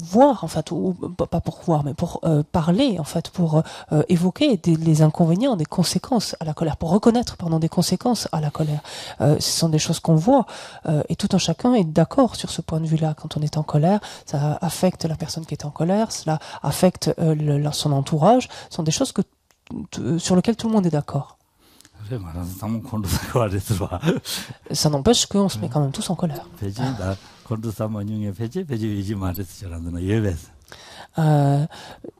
voir, en fait, ou pas pour voir, mais pour parler, en fait, pour évoquer les inconvénients, des conséquences à la colère, pour reconnaître, des conséquences à la colère. Ce sont des choses qu'on voit, et tout un chacun est d'accord sur ce point de vue-là. Quand on est en colère, ça affecte la personne qui est en colère, cela affecte son entourage. Ce sont des choses sur lesquelles tout le monde est d'accord. Ça n'empêche qu'on se met quand même tous en colère.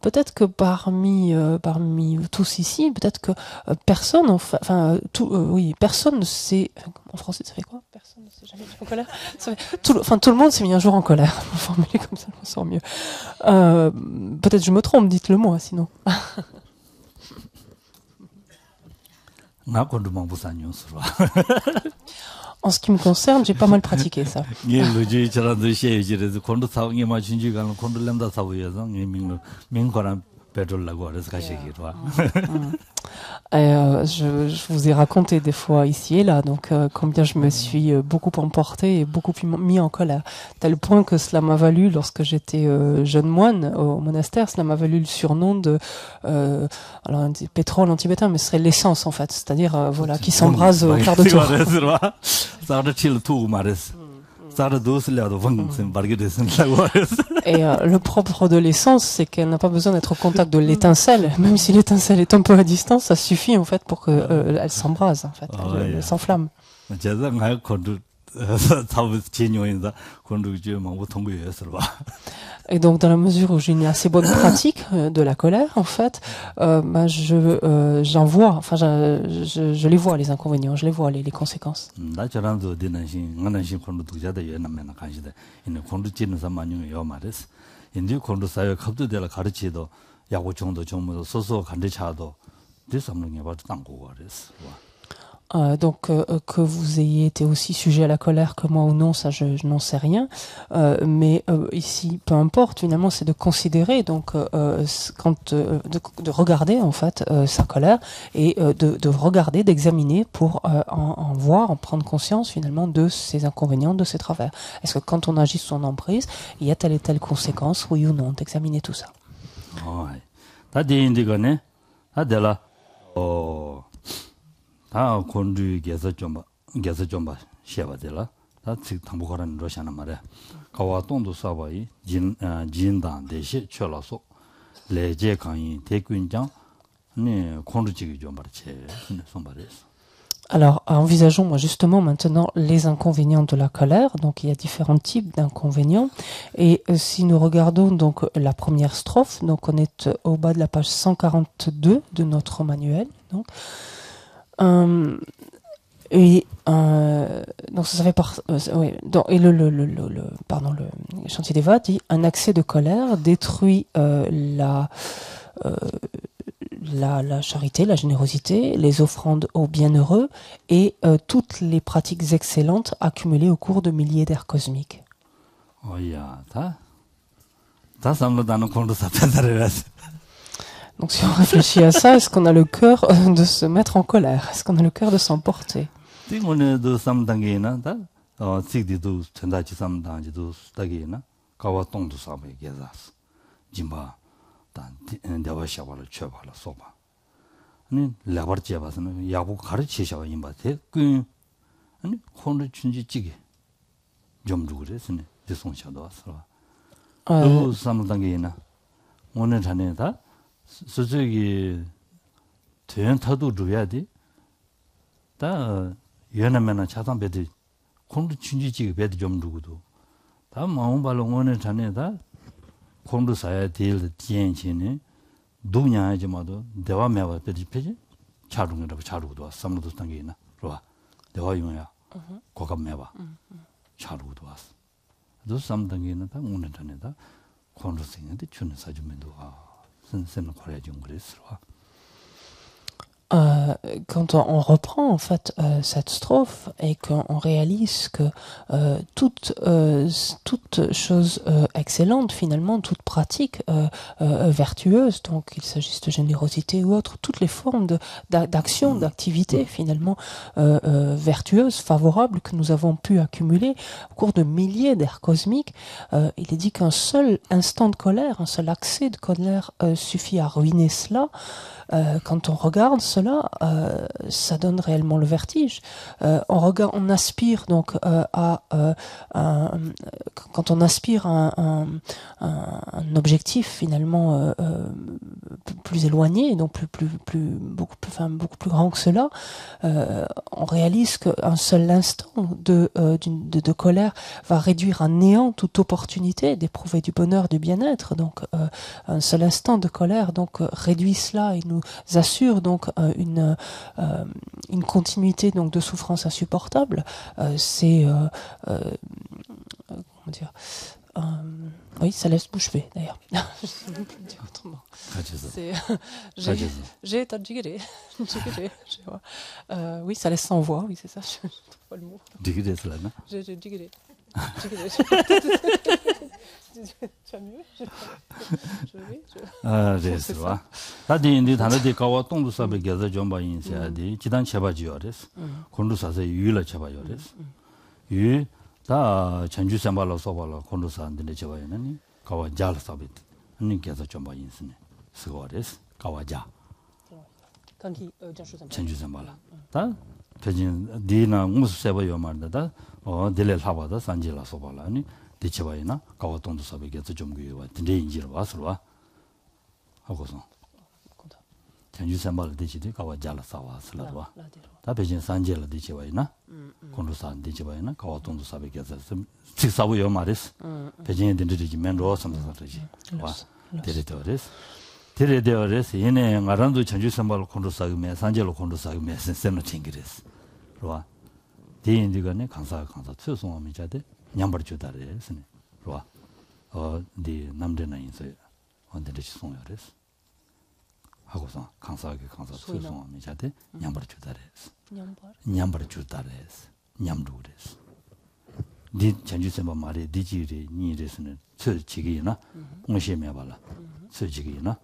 Peut-être que parmi tous ici, peut-être que personne, personne ne s'est, en français ça fait quoi? Personne ne s'est jamais mis en colère. Tout le monde s'est mis un jour en colère. Formuler comme ça, je me sens mieux. Peut-être je me trompe, dites-le moi, sinon. En ce qui me concerne, j'ai pas mal pratiqué ça. Je vous ai raconté des fois ici et là, donc combien je me suis beaucoup emporté et beaucoup mis en colère, tel point que cela m'a valu, lorsque j'étais jeune moine au monastère, cela m'a valu le surnom de alors on dit pétrole en tibétain, mais ce serait l'essence en fait, c'est-à-dire qui s'embrase au quart de tour. Et le propre de l'essence, c'est qu'elle n'a pas besoin d'être au contact de l'étincelle. Même si l'étincelle est un peu à distance, ça suffit en fait pour qu'elle s'embrase, en fait, elle s'enflamme. Et donc, dans la mesure où j'ai une assez bonne pratique de la colère, en fait, j'en vois, enfin, je les vois, les inconvénients, je les vois, les conséquences. Donc que vous ayez été aussi sujet à la colère que moi ou non, ça je n'en sais rien. Mais ici, peu importe. Finalement, c'est de considérer, donc de regarder en fait sa colère et de regarder, d'examiner pour en voir, en prendre conscience finalement de ses inconvénients, de ses travers. Est-ce que quand on agit sous son emprise, il y a telle et telle conséquence, oui ou non, d'examiner tout ça. 다 곤주 게서 좀 쉐바데라 다 당부하는 러시아나 말에 가와 동도 사바이 진단 대시 쳐라서 레제 강이 대군장 네 곤주지기 좀 말체 손바레스. Alors, envisageons moi justement maintenant les inconvénients de la colère. Donc, il y a différents types d'inconvénients. Et si nous regardons donc la première strophe, donc on est au bas de la page 142 de notre manuel. Donc, donc ça fait oui, donc, et le chantier des voix dit un accès de colère détruit la charité, la générosité, les offrandes aux bienheureux et toutes les pratiques excellentes accumulées au cours de milliers d'ères cosmiques. Oh yeah, ça semble dans le Donc si on réfléchit à ça, est-ce qu'on a le cœur de se mettre en colère? Est-ce qu'on a le cœur de s'emporter? 솔직히 대연타도 줘야 돼. 다 연하면은 차상배들 공부 춘지지게 배도 좀 주고도 다 마음 발로 오늘 전에다 공부 사야 될 지연치네 누구냐지 마도 대화 매와 배지 패지 차중이라고 차루고도 삼로도 당기나 그러와 대화 용야 고갑 매와 차루고도 왔어. 너 삼당기는 다 오늘 전에다 공부 생인데 주는 사주면도 Quand on reprend en fait cette strophe et qu'on réalise que toute chose excellente, finalement, toute pratique vertueuse, donc qu'il s'agisse de générosité ou autre, toutes les formes d'action, d'activité finalement vertueuses, favorables que nous avons pu accumuler au cours de milliers d'ères cosmiques, il est dit qu'un seul instant de colère, un seul accès de colère suffit à ruiner cela. Quand on regarde cela, ça donne réellement le vertige. On aspire donc quand on aspire à un objectif finalement plus éloigné, donc beaucoup plus grand que cela, on réalise qu'un seul instant de colère va réduire à néant toute opportunité d'éprouver du bonheur, du bien-être. Donc un seul instant de colère donc réduit cela et nous assure donc une continuité donc de souffrance insupportable. C'est comment dire, oui, ça laisse bouche bée d'ailleurs. Je sais même plus le dire autrement. Oui, ça laisse sans voix. Oui, c'est ça. Je trouve pas le mot. Digéré cela, non? J'ai digéré. Tu as mieux? 됐어. 다들 인디 단어들 가와 동도 사베 게서 좀 봐인 해야지. 지단 쳐봐지요레스. 곤도 사서 유일을 쳐봐요레스. 유다 전주 선발로 써발로 곤도 사는데 쳐봐요는 가와 잘 사베. 아니 게서 좀 봐인 쓰네. 스고레스. 가와자. 전주 선발로. 다 대진 디나 무슨 세버요 말다. 딜레 하바다 산지라 써발라니. 대체바이나 가와동도 사베게서 좀 그와 근데 인지를 와서와 하고서 전주 선발 되지도 가와 잘라 사와 슬라와 다 베진 산제라 되지 와이나 콘로산 되지 와이나 가와 돈도 사베게서 직사부 요 말이스 베진에 된들지 맨로 삼사서지 와 데레도레스 데레도레스 얘네 가란도 전주 선발 콘로사금에 산제로 콘로사금에 센센로 팅기레스 와 대인들간에 강사 최송함이자데 냠버 주다레스네 와 네 남대나 인서 언데르 송요레스 하고서 강사하게 강사 최송함이자데 냠버 주다레스 냠버 주다레스 냠루레스 네 전주선발 말이 디지리 니레스는 처지기나 무시해 봐라 처지기나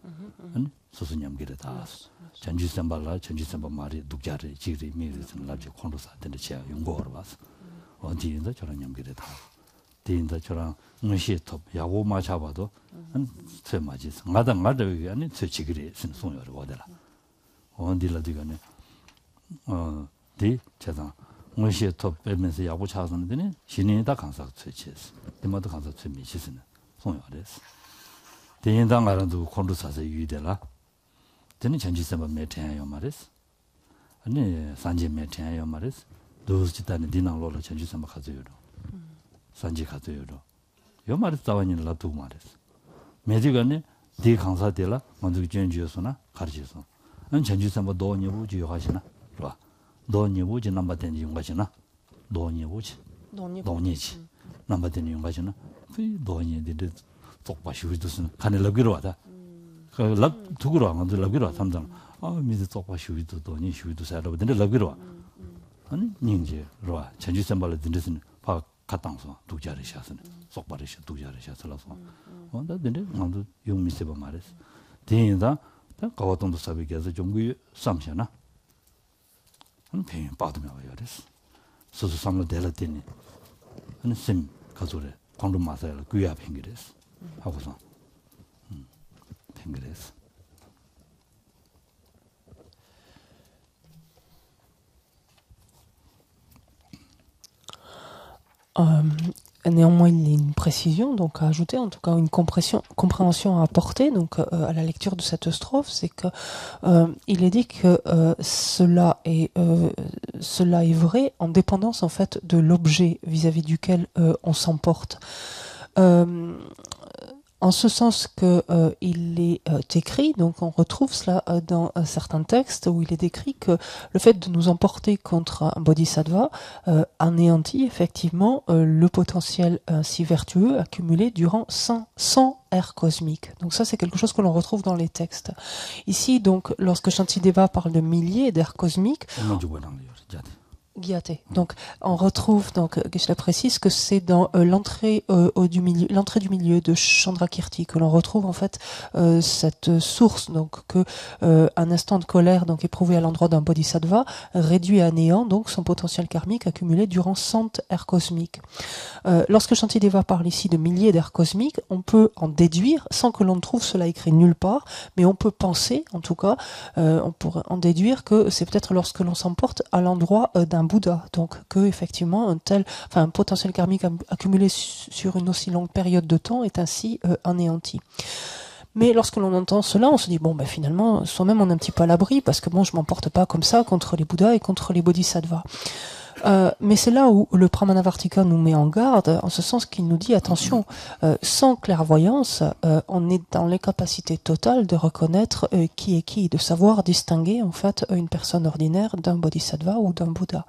아니 소소냠기를 다 전주선발라 전주선발 말이 독자를 지리 미르스는 라지 콘로사 된데 제가 연구하러 왔어 어디인데 저런 냠기를 다 대인데 저랑 무시해 톱 야고 맞아봐도 한 쇠맞이 나다 여기 아니 처지기를 쓴 송여를 얻어라 어디라디가네 네 제가 무시해 톱 빼면서 야고 차서는데 신인이 다 강사 처치했어 이마도 강사 처미시스는 송여랬어 대인당 알아도 콘로사서 유대라 되는 전지선발 매트야요 말이스 아니 산지 매트야요 말이스 도스지단의 디나로로 전지선발 가져요로 산지 가져요로 요 말이 따와니는 라두고 말이스 매디가네 디 강사들라 먼저 전지여서나 가르쳐서 안 전지선발 도니부지 하시나 봐 도니부지 남바된 용가시나 도니부지 도니지 남바된 용가시나 그 도니들 똑바시우도스는 간에 럽기로 하다 럽 두고로 안 건들 럽기로 삼장 미드 똑바시우도 도니 시우도 살아 근데 럽기로 아니 닝제로 전주선발을 든데스는 바 갔당서 독자를 샷은 속바를 샷 독자를 샷을라서 onda 근데 나도 용미세 봐 말했어 대인다 가와동도 사비게서 좀그 삼샤나 한 배인 빠드면 와요 그랬어 소소 삼을 대라더니 한심 가조래 광도 마사를 귀야 팽기랬어 하고서 팽기랬어 Néanmoins, il y a une précision donc à ajouter, en tout cas une compréhension à apporter donc à la lecture de cette strophe, c'est que il est dit que cela est vrai en dépendance en fait de l'objet vis-à-vis duquel on s'emporte. En ce sens que il est écrit, donc on retrouve cela dans certains textes où il est décrit que le fait de nous emporter contre un bodhisattva anéantit effectivement le potentiel si vertueux accumulé durant 100 ères cosmiques. Donc ça c'est quelque chose que l'on retrouve dans les textes. Ici donc lorsque Shantideva parle de milliers d'ères cosmiques, Gyate. Donc, on retrouve, donc, je précise que c'est dans l'entrée du milieu de Chandrakirti que l'on retrouve en fait cette source, donc que un instant de colère donc éprouvé à l'endroit d'un bodhisattva réduit à néant donc son potentiel karmique accumulé durant 100 ères cosmiques. Lorsque Shantideva parle ici de milliers d'ères cosmiques, on peut en déduire sans que l'on ne trouve cela écrit nulle part, mais on peut penser, en tout cas, on pourrait en déduire que c'est peut-être lorsque l'on s'emporte à l'endroit d'un Bouddha, donc que effectivement un potentiel karmique accumulé sur une aussi longue période de temps est ainsi anéanti. Mais lorsque l'on entend cela, on se dit bon ben finalement soi-même on est un petit peu à l'abri parce que bon je m'emporte pas comme ça contre les Bouddhas et contre les Bodhisattvas. Mais c'est là où le Pramanavartika nous met en garde, en ce sens qu'il nous dit attention, sans clairvoyance, on est dans l'incapacité totale de reconnaître qui est qui, de savoir distinguer en fait une personne ordinaire d'un bodhisattva ou d'un Bouddha.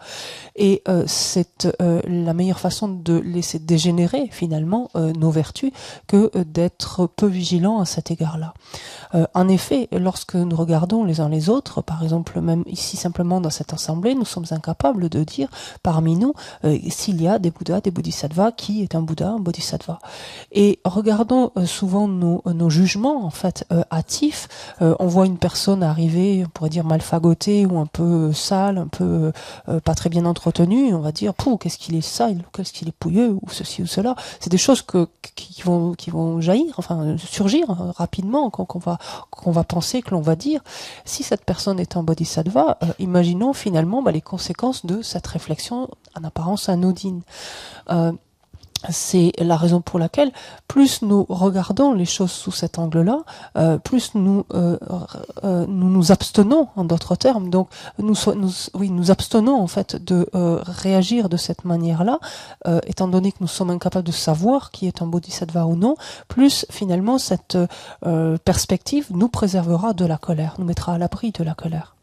Et c'est la meilleure façon de laisser dégénérer finalement nos vertus que d'être peu vigilants à cet égard-là. En effet, lorsque nous regardons les uns les autres, par exemple même ici simplement dans cette assemblée, nous sommes incapables de dire parmi nous s'il y a des Bouddhas, des Bodhisattvas, qui est un Bouddha, un Bodhisattva. Et regardons souvent nos jugements en fait hâtifs. On voit une personne arriver, on pourrait dire malfagotée ou un peu sale, un peu pas très bien entretenue, on va dire pouh, qu'est-ce qu'il est sale, qu'est-ce qu'il est pouilleux ou ceci ou cela. C'est des choses qui vont jaillir, enfin surgir rapidement qu'on va penser, que l'on va dire. Si cette personne est un Bodhisattva, imaginons finalement les conséquences de cette réflexion en apparence anodine. c'est la raison pour laquelle, plus nous regardons les choses sous cet angle-là, plus nous nous abstenons, en d'autres termes. Donc, nous abstenons en fait de réagir de cette manière-là, étant donné que nous sommes incapables de savoir qui est un bodhisattva ou non. Plus finalement, cette perspective nous préservera de la colère, nous mettra à l'abri de la colère.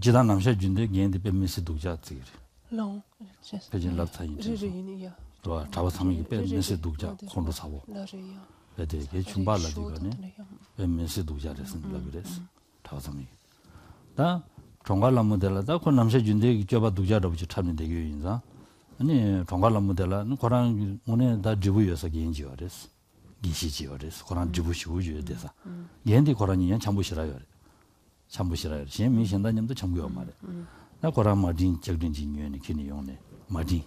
지단 남셔 준데 개인데 뱀미스 독자 찌리. Non. 배진 랍타인. 또 잡아삼이 뱀미스 독자 콘도 사고. 배대 개 중발라디가네. 뱀미스 독자랬습니다. 그래서 잡아삼이. 다 종갈람 모델라다 그 남셔 준데 저바 독자로 붙여 참는 되게 인자. 아니 종갈람 모델라는 고랑 오늘 다 지부여서 개인지어랬어. 기시지어랬어. 고랑 지부시우주에 돼서. 얘한테 고랑이 참부시라요. 참부시라요. 시민 신다님도 참고요 말해. 나 고라 마딘 적든지 녀네 키니용네. 마딘.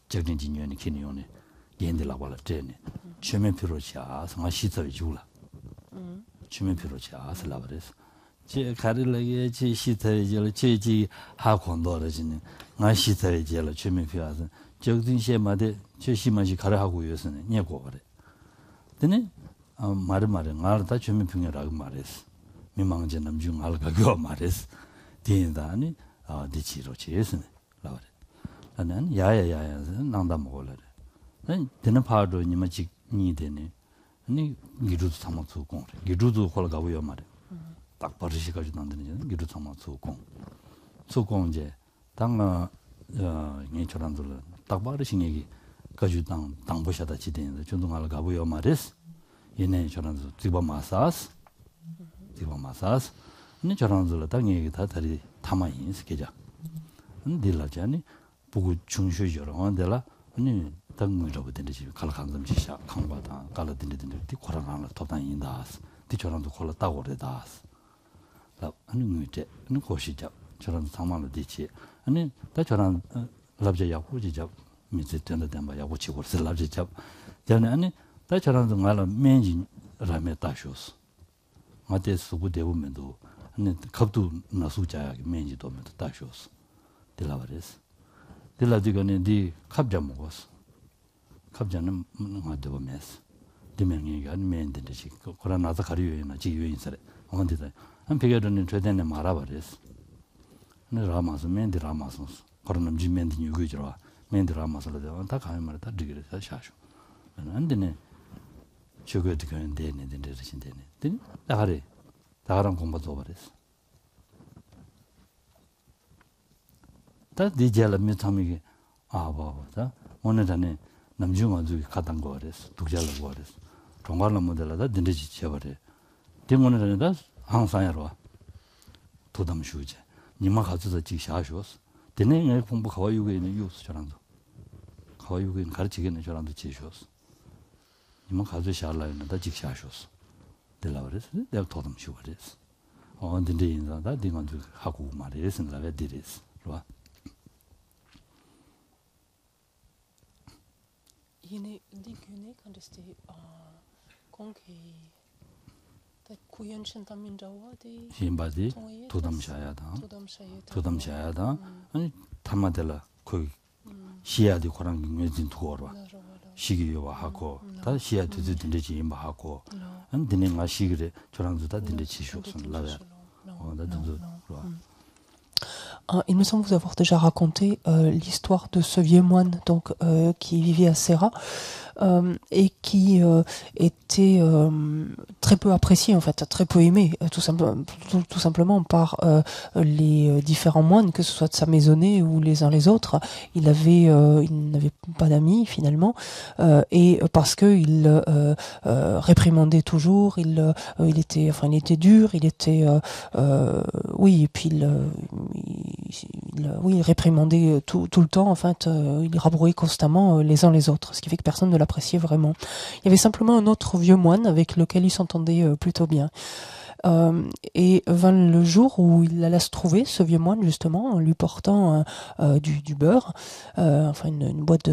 적든지 녀네 키니용네. 얘네라 발라 때네. 최면 필요치아 성아 시설 줄라. 최면 치아 슬라버스. 제 가르르게 제 시설을 제지 하콘도르지는 나 시설을 제를 최면 필요해서 적든시마데 최시만시 가르하고 있어서는 녀고 그래. 근데 말은 나다 최면 필요라고 말했어. 미망제 남중 알가고 말했어. 대인다니 디치로 제스네. 라버레. 나는 야야야야 난다 먹을래. 난 되는 파도 니마 직니 되네. 아니 기루도 삼아서 공. 기루도 콜가고요 말해. 딱 버릇이 가지고 난다는 기루 삼아서 공. 소공 이제 당가 니처럼들 딱 버릇이 얘기 가지고 당보셔다 지대는데 전동 알가고요 말했어. 얘네 저런도 집어 마사스. 니 저런들 당이 다 다리 타마인 스케자. 딜라자니 보고 중쇼저로 원들라 아니 당무로 되는지 갈강점 지샤 강바다 갈라딘데 디 코라나를 토단인다스. 디 저런도 콜라 따고래다스. 라 아니 뭐지? 니 고시자. 저런 상만을 디치. 아니 다 저런 랍자 야고지자 미지 때는 담바 야고치고 랍자. 저는 아니 다 저런도 말은 맨진 라메 따쇼스. 마테 수부 대부면도 아니 갑도 나수자야 맨지도 면도 따쇼스 딜라버레스 딜라디가네 디 갑자 먹었어 갑자는 마데고 메스 디명이가 아니 맨데지 코로나다 가리요나 지유인사래 언데다 한 베게르는 최대는 말아버레스 네 라마스 맨디 라마스 코로나 지멘디 뉴그지라 맨디 라마스라도 다 가면 말다 디그레사 샤쇼 안데네 저거 되는 데네 데르신데네. 든 다가랑 공부도 버렸어. 다 디젤 미타미게 바보다. 오늘 전에 남중어도 가던 거 버렸어. 독자를 버렸어. 정말로 모델하다 든지 쳐버려. 대문에 전에다 항상야로 도담 쉬우지. 니마 가져서 지샤쇼스. 되네 공부 가와유게 있는 유스 저랑도. 가와유게 가르치겠네 저랑도 지쇼스. 이만 가져서 알라는 다 직샤쇼스. 될라버스. 내가 도담 쉬워졌어. 근데 인자다 디만도 하고 말이었은 라베 디레스. 봐. 이네 디그네 칸데스테 공케 다 쿠연신 담민자와데 힘바디 도담샤야다. 도담샤야다. 아니 담마델라 거기 시야디 고랑 메진 도어와. 시기와 하고 다 시야 되든지 임하고 안 되는가 시기래 저랑도 다 된지 치쇼선 라야 나도 Il me semble vous avoir déjà raconté l'histoire de ce vieux moine donc qui vivait à Serra et qui était très peu apprécié en fait, très peu aimé tout simplement par les différents moines, que ce soit de sa maisonnée ou les uns les autres. Il n'avait pas d'amis finalement et parce que il réprimandait toujours, il était dur, il était oui, et puis il réprimandait tout le temps, en fait, il rabrouait constamment les uns les autres, ce qui fait que personne ne l'appréciait vraiment. Il y avait simplement un autre vieux moine avec lequel il s'entendait plutôt bien. Et vint le jour où il alla se trouver, ce vieux moine justement, en lui portant du beurre, enfin une boîte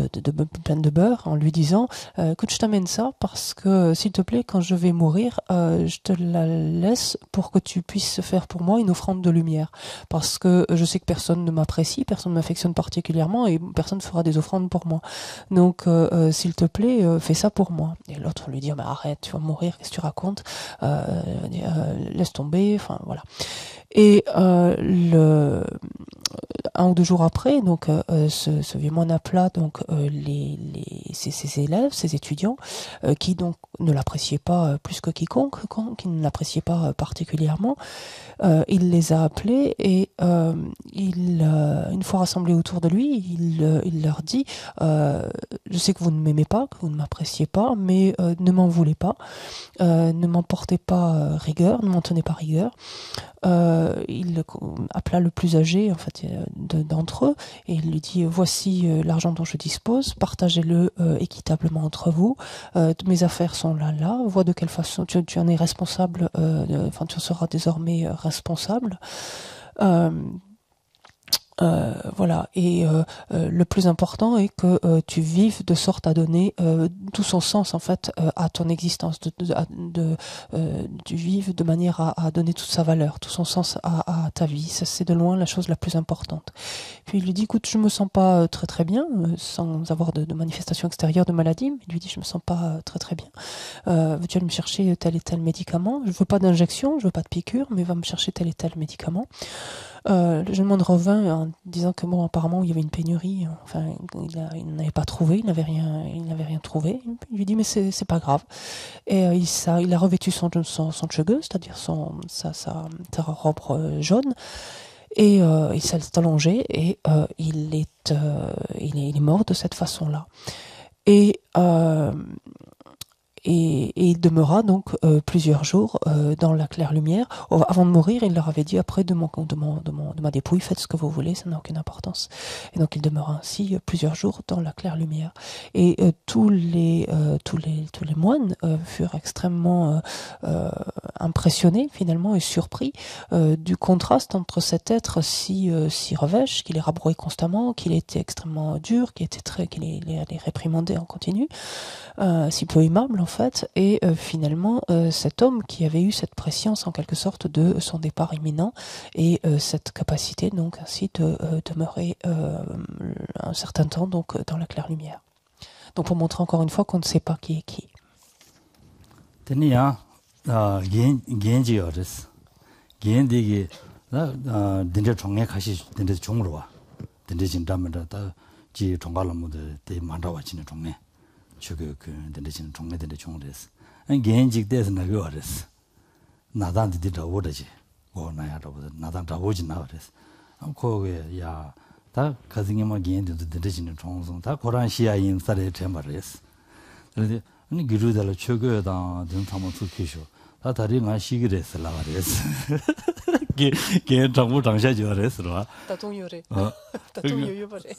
pleine de beurre, en lui disant écoute, je t'amène ça parce que s'il te plaît, quand je vais mourir, je te la laisse pour que tu puisses faire pour moi une offrande de lumière, parce que je sais que personne ne m'apprécie, personne ne m'affectionne particulièrement et personne ne fera des offrandes pour moi. Donc s'il te plaît, fais ça pour moi. Et l'autre lui dit mais arrête, tu vas mourir, qu'est-ce que tu racontes, laisse tomber, enfin voilà. Et un ou deux jours après, donc ce vieux moine appela donc ses élèves, ses étudiants, qui donc ne l'appréciaient pas plus que quiconque, qui ne l'appréciaient pas particulièrement. Il les a appelés et une fois rassemblés autour de lui, il leur dit je sais que vous ne m'aimez pas, que vous ne m'appréciez pas, mais ne m'en voulez pas, ne m'en portez pas rigueur, ne m'en tenez pas rigueur. Il appela le plus âgé en fait d'entre eux et il lui dit voici l'argent dont je dispose, partagez-le équitablement entre vous, mes affaires sont là, vois de quelle façon tu en es responsable, enfin tu en seras désormais responsable. Voilà, et le plus important est que tu vives de sorte à donner tout son sens en fait à ton existence, tu vives de manière à donner toute sa valeur, tout son sens à ta vie. Ça, c'est de loin la chose la plus importante. Puis il lui dit écoute, je me sens pas très très bien, sans avoir de manifestation extérieure de maladie. Il lui dit je me sens pas très très bien. Veux-tu aller me chercher tel et tel médicament? Je veux pas d'injection, je veux pas de piqûre, mais va me chercher tel et tel médicament. Le jeune moine revint en disant que bon, apparemment il y avait une pénurie, enfin il n'avait pas trouvé, il n'avait rien trouvé. Il lui dit mais c'est pas grave. Et il a revêtu son tchege, c'est-à-dire sa robe jaune, et il s'est allongé et il est mort de cette façon-là. Et il demeura donc plusieurs jours dans la claire lumière. Avant de mourir, il leur avait dit après de ma dépouille, faites ce que vous voulez, ça n'a aucune importance. Et donc il demeura ainsi plusieurs jours dans la claire lumière. Et tous les moines furent extrêmement impressionnés finalement et surpris du contraste entre cet être si revêche, qui les rabrouait constamment, qu'il était extrêmement dur, qu'il les réprimandait en continu, si peu aimable en fait, et finalement cet homme qui avait eu cette prescience en quelque sorte de son départ imminent et cette capacité donc ainsi de demeurer un certain temps donc dans la claire lumière. Donc pour montrer encore une fois qu'on ne sait pas qui est qui. Tenia genji yodes. Gendigi dinde chong에 가시 dinde 종으로 와. dinde 진담을 다 지 종갈람도 대 만다와 지는 종에. 저그 dinde 지는 종에 dinde 종です. genji 데서 나고 와です. 나단데 디다 오르지. 고나야도 나단 다오지 나와です. 거기에 다 가정에만 gen지도 dinde 지는 종송 다 고란 시야인 살에 템바레스. 그런데 아니 기루달로 최고다 된 타모 투키쇼 다 다리가 시기레스 라바레스 게 정부 장샤지어레스로 다 동요래 다 동요요버래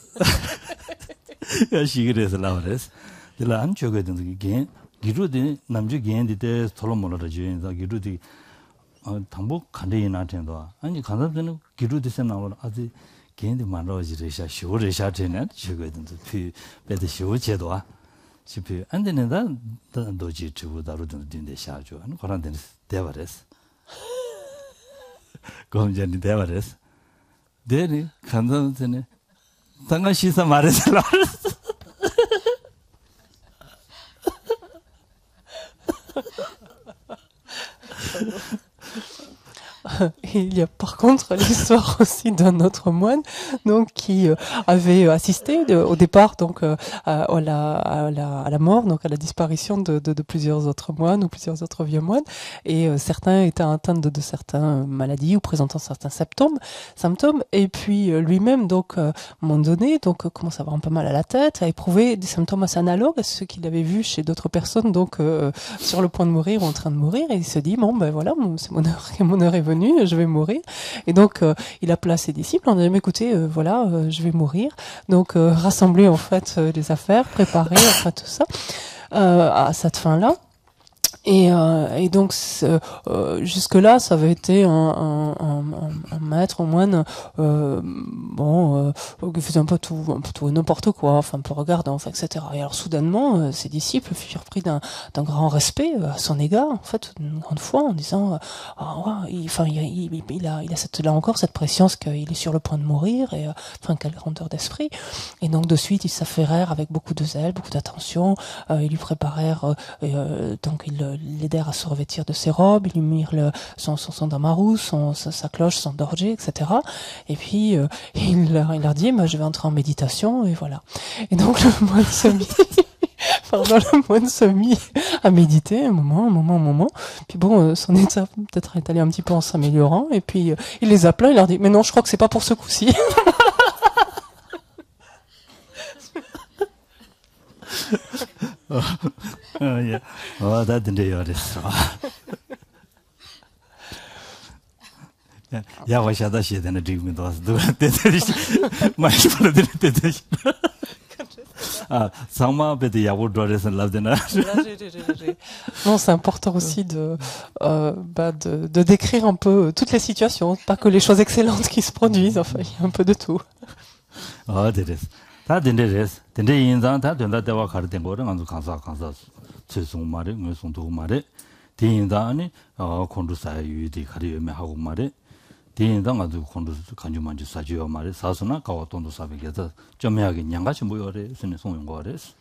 야 시기레스 라바레스 들라 안 최고에 된 게 기루디 남주 게인데 톨로몰로 지인다 기루디 당부 간대이나 텐도 아니 간답되는 기루디세 나오는 아주 게인데 만로지레샤 쇼레샤 되는 최고에 피 배드 쇼 제도와 집이 안 되는다 도지 주고 다루든 된데 샤죠. 그런 데는 대바레스. 검전이 대바레스. 대리 간다는데 당가 시사 말해서 Il y a par contre l'histoire aussi d'un autre moine donc qui avait assisté au départ donc à la mort, donc à la disparition de plusieurs autres moines ou plusieurs autres vieux moines, et certains étaient atteints de certaines maladies ou présentant certains symptômes, et puis lui-même donc à un moment donné donc commence à avoir un peu mal à la tête, à éprouver des symptômes assez analogues à ceux qu'il avait vus chez d'autres personnes donc sur le point de mourir ou en train de mourir, et il se dit bon ben voilà, c'est mon heure est venue, je vais mourir. Et donc il appela ses disciples en disant écoutez voilà, je vais mourir, donc rassembler en fait les affaires, préparer enfin tout ça à cette fin là. Et donc jusque-là, ça avait été un maître, un moine, qui faisait un peu tout et n'importe quoi, enfin un peu regardant, enfin, etc. Et alors soudainement, ses disciples furent pris d'un grand respect à son égard, en fait, une grande foi, en disant, il a là encore cette préscience qu'il est sur le point de mourir, et quelle grandeur d'esprit. Et donc de suite, ils s'affairèrent avec beaucoup de zèle, beaucoup d'attention, ils lui préparèrent, donc ils l'aidèrent à se revêtir de ses robes, ils lui mirent son damarou, sa cloche, son dorje, etc. Et puis il leur dit, je vais entrer en méditation, et voilà. Et donc le moine se mit à méditer un moment. Puis bon, son état peut-être est allé un petit peu en s'améliorant, et puis il les appela, il leur dit, mais non, je crois que c'est pas pour ce coup-ci. Non, c'est important aussi de décrire un peu toutes les situations, pas que les choses excellentes qui se produisent, enfin, il y a un peu de tout. 다 된대레스 된대 인상 다 된다 대화 가르된 거를 아주 강사 최송 말에 무슨도 말에 대인다니 콘두사의 유디 가리면 하고 말에 대인당 아주 콘두 간주만주 사지요 말에 사수나 가와돈도 사백에서 점해하게 양같이 모여래 선에 송용 거래스.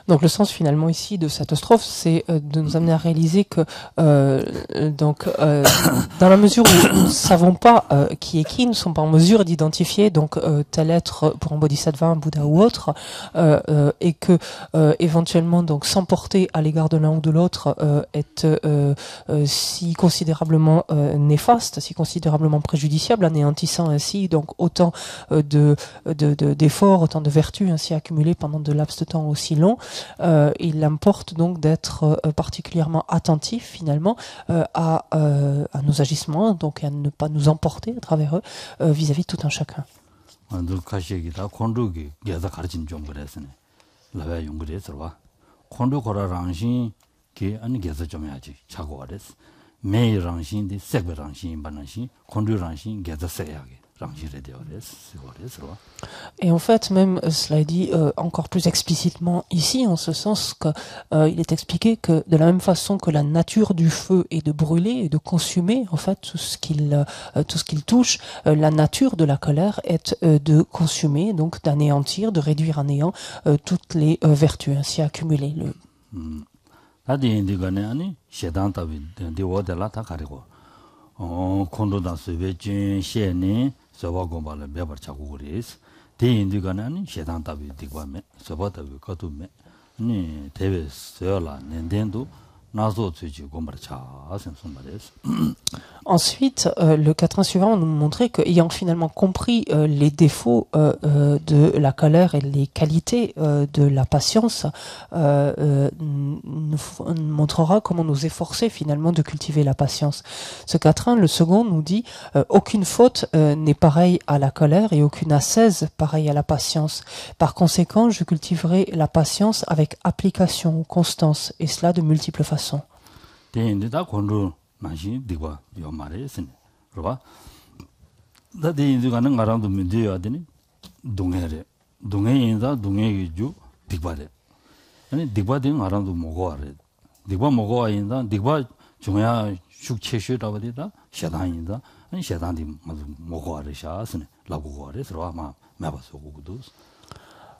Donc le sens finalement ici de cette strophe, c'est de nous amener à réaliser que dans la mesure où nous ne savons pas qui est qui, nous ne sommes pas en mesure d'identifier donc tel être pour un bodhisattva, un Bouddha ou autre, et que éventuellement donc s'emporter à l'égard de l'un ou de l'autre est si considérablement néfaste, si considérablement préjudiciable, anéantissant ainsi donc autant d'efforts, autant de vertus ainsi accumulées pendant de laps de temps aussi long. Il importe donc d'être particulièrement attentif finalement à nos agissements, donc à ne pas nous emporter à travers eux vis-à-vis de tout un chacun. Et en fait, même cela est dit encore plus explicitement ici, en ce sens que il est expliqué que de la même façon que la nature du feu est de brûler et de consumer, en fait, tout ce qu'il touche, la nature de la colère est de consumer, donc d'anéantir, de réduire à néant toutes les vertus ainsi accumulées. 서바 공부를 매번 자고 그래서 대인들과는 시단 답이 되고면 서바 답이 거두면 니 대외 서라 nenden도 나서 주지 공부를 잘하선 말이었어. Ensuite, le quatrain suivant nous montrait qu'ayant finalement compris les défauts de la colère et les qualités de la patience, nous montrera comment nous efforcer finalement de cultiver la patience. Ce quatrain, le second, nous dit aucune faute n'est pareille à la colère et aucune ascèse pareille à la patience. Par conséquent, je cultiverai la patience avec application, constance, et cela de multiples façons. 나시 디과 요 말에 있으니 그러봐 다들 인도가는 가랑도 문제야 되니 동해인다 동해기주 디과래 아니 디과된 가랑도 먹어와래 디과 먹어와인다 디과 중요한 숙체슈라고 되다 샤단인다 아니 샤단디 맞아 먹어와래 샤스네 라고 거래 들어와 매봐서 고고도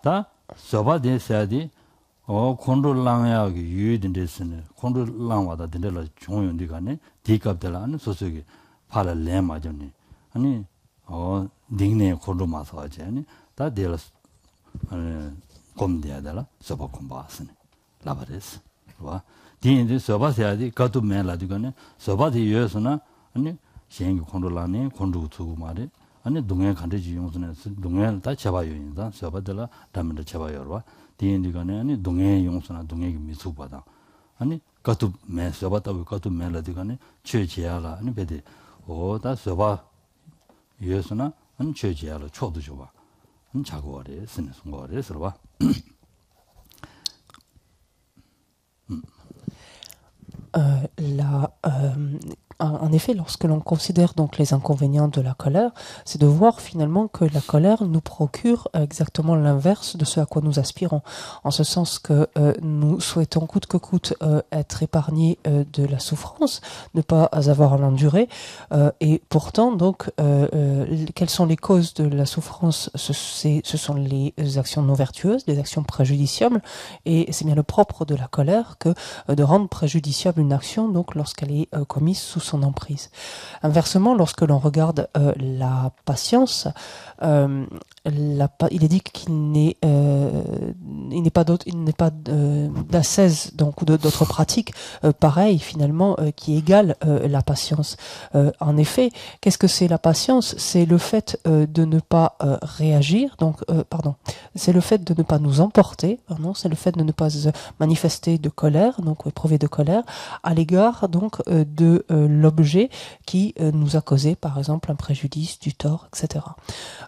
다 서바데 사디 콘돌랑야기 유이든데스네 콘돌랑와다 된데라 종연디가네 디캅들라는 소속이 팔레 맞잖니 아니 딩네 콘도마서 하잖니 다 데라 곰데야달라 서바 콤바스네 라바레스 와 디인데 서바세야디 가도 메라디가네 서바디 유에서나 아니 시행기 콘돌라네 콘도 두고 말에 아니 동해 간데지 용선에 동해 다 잡아요인다 서바들라 담면도 잡아요와 디인디가네 아니 동해 용선아 동해기 미수바다 아니 가도 매 서바다고 가도 메라디가네 최지야라 아니 베데 다 서바 유에서나 아니 최지야라 초도 줘봐 안 자고래 쓰는 순거래 서봐 effet, lorsque l'on considère donc les inconvénients de la colère, c'est de voir finalement que la colère nous procure exactement l'inverse de ce à quoi nous aspirons. En ce sens que nous souhaitons coûte que coûte être épargnés de la souffrance, ne pas avoir à l'endurer. Et pourtant, donc, quelles sont les causes de la souffrance? Ce sont les actions non vertueuses, les actions préjudiciables. Et c'est bien le propre de la colère que de rendre préjudiciable une action, donc lorsqu'elle est commise sous son emprise. Inversement, lorsque l'on regarde la patience, il est dit qu'il n'est pas d'ascèse donc ou d'autres pratiques pareilles finalement qui égalent la patience. En effet, qu'est-ce que c'est la patience? C'est le fait de ne pas réagir, c'est le fait de ne pas nous emporter, c'est le fait de ne pas manifester de colère, donc éprouver de colère à l'égard donc de l'objet qui nous a causé par exemple un préjudice, du tort, etc.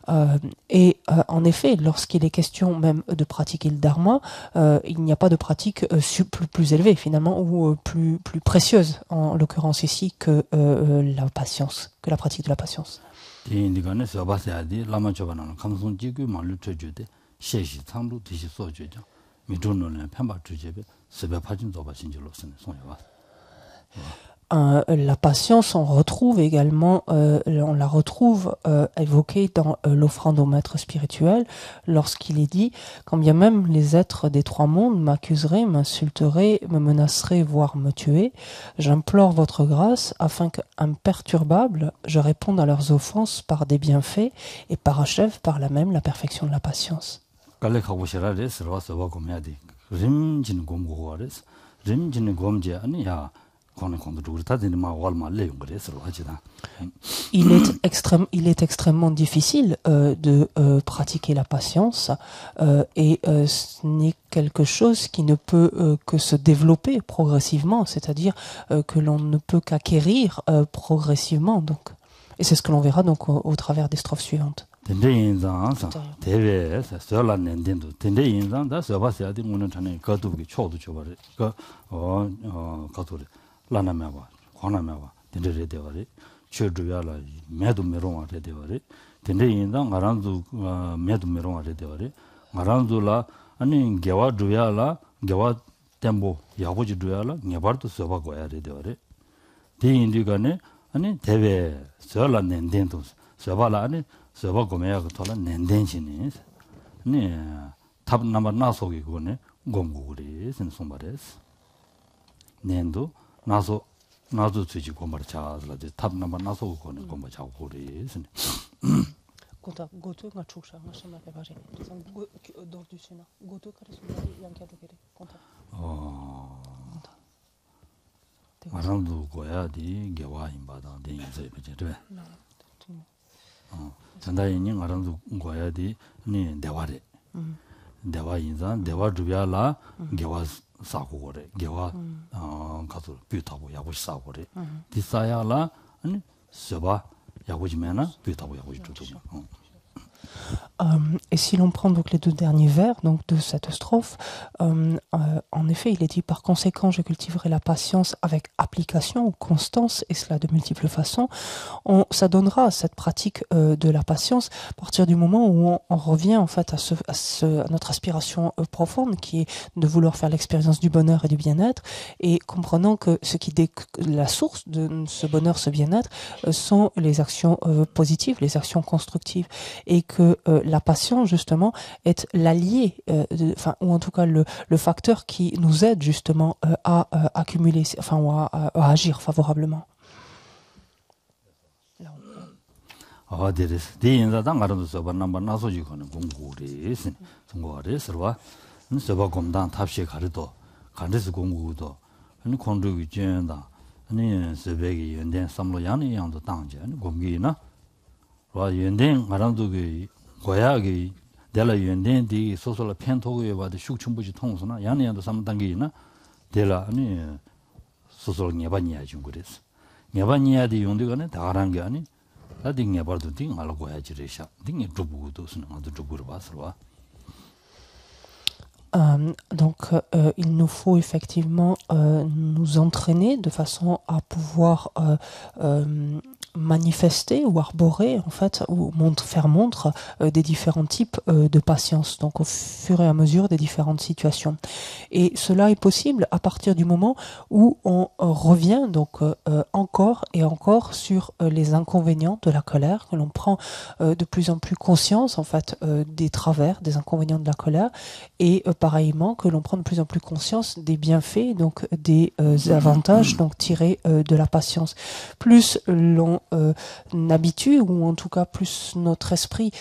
En effet, lorsqu'il est question même de pratiquer le dharma, il n'y a pas de pratique plus élevée finalement ou plus précieuse en l'occurrence ici que la patience, que la pratique de la patience. La patience, on la retrouve évoquée dans l'offrande au maître spirituel, lorsqu'il est dit « Quand bien même les êtres des trois mondes m'accuseraient, m'insulteraient, me menaceraient, voire me tuer, j'implore votre grâce afin qu'imperturbable, je réponde à leurs offenses par des bienfaits et parachève par là même la perfection de la patience. » Il est extrêmement difficile de pratiquer la patience et ce n'est quelque chose qui ne peut que se développer progressivement, c'est-à-dire que l'on ne peut qu'acquérir progressivement. Donc. Et c'est ce que l'on verra donc au travers des strophes suivantes. 대화 인상 대화 주야라 개와 사고래 개와 가서 비타고 야고시 사고래 디사야라 아니 서바 야고지면은 비타고 야고지 주도 Et si l'on prend donc les deux derniers vers donc de cette strophe, en effet, il est dit par conséquent, je cultiverai la patience avec application ou constance, et cela de multiples façons. Ça donnera cette pratique de la patience à partir du moment où on revient en fait à notre aspiration profonde, qui est de vouloir faire l'expérience du bonheur et du bien-être, et comprenant que la source de ce bonheur, ce bien-être, sont les actions positives, les actions constructives, et que la patience justement est l'allié, ou en tout cas le facteur qui nous aide justement à accumuler, ou à agir favorablement. 고야기 데라 연den디 소소라 펜토고에 봐도 숙충부지 통소나 양양도 삼단기나 데라 아니 소소로 녀바니야 준 그랬어. 녀바니야디 용도가네 다란 게 아니 나딩 녀바도 딩 알고 해야지래샤. 딩이 두부도 쓰는 것도 두부로 봐서 와. Donc, il nous faut effectivement nous entraîner de façon à pouvoir manifester ou arborer en fait ou faire montre des différents types de patience, donc au fur et à mesure des différentes situations. Et cela est possible à partir du moment où on revient donc encore et encore sur les inconvénients de la colère, que l'on prend de plus en plus conscience en fait des travers, des inconvénients de la colère, et pareillement que l'on prend de plus en plus conscience des bienfaits, donc des avantages donc tirés de la patience. Plus l'on habitue, ou en tout cas plus notre esprit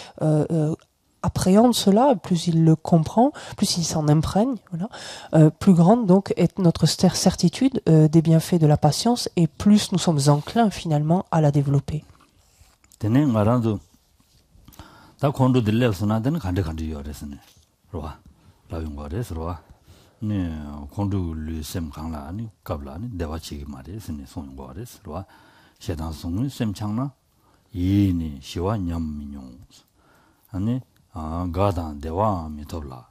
appréhende cela, plus il le comprend, plus il s'en imprègne, voilà, plus grande donc est notre certitude des bienfaits de la patience, et plus nous sommes enclins finalement à la développer. shedan semchangna yini shiwa nyam minyon ani gadan dewa mitobla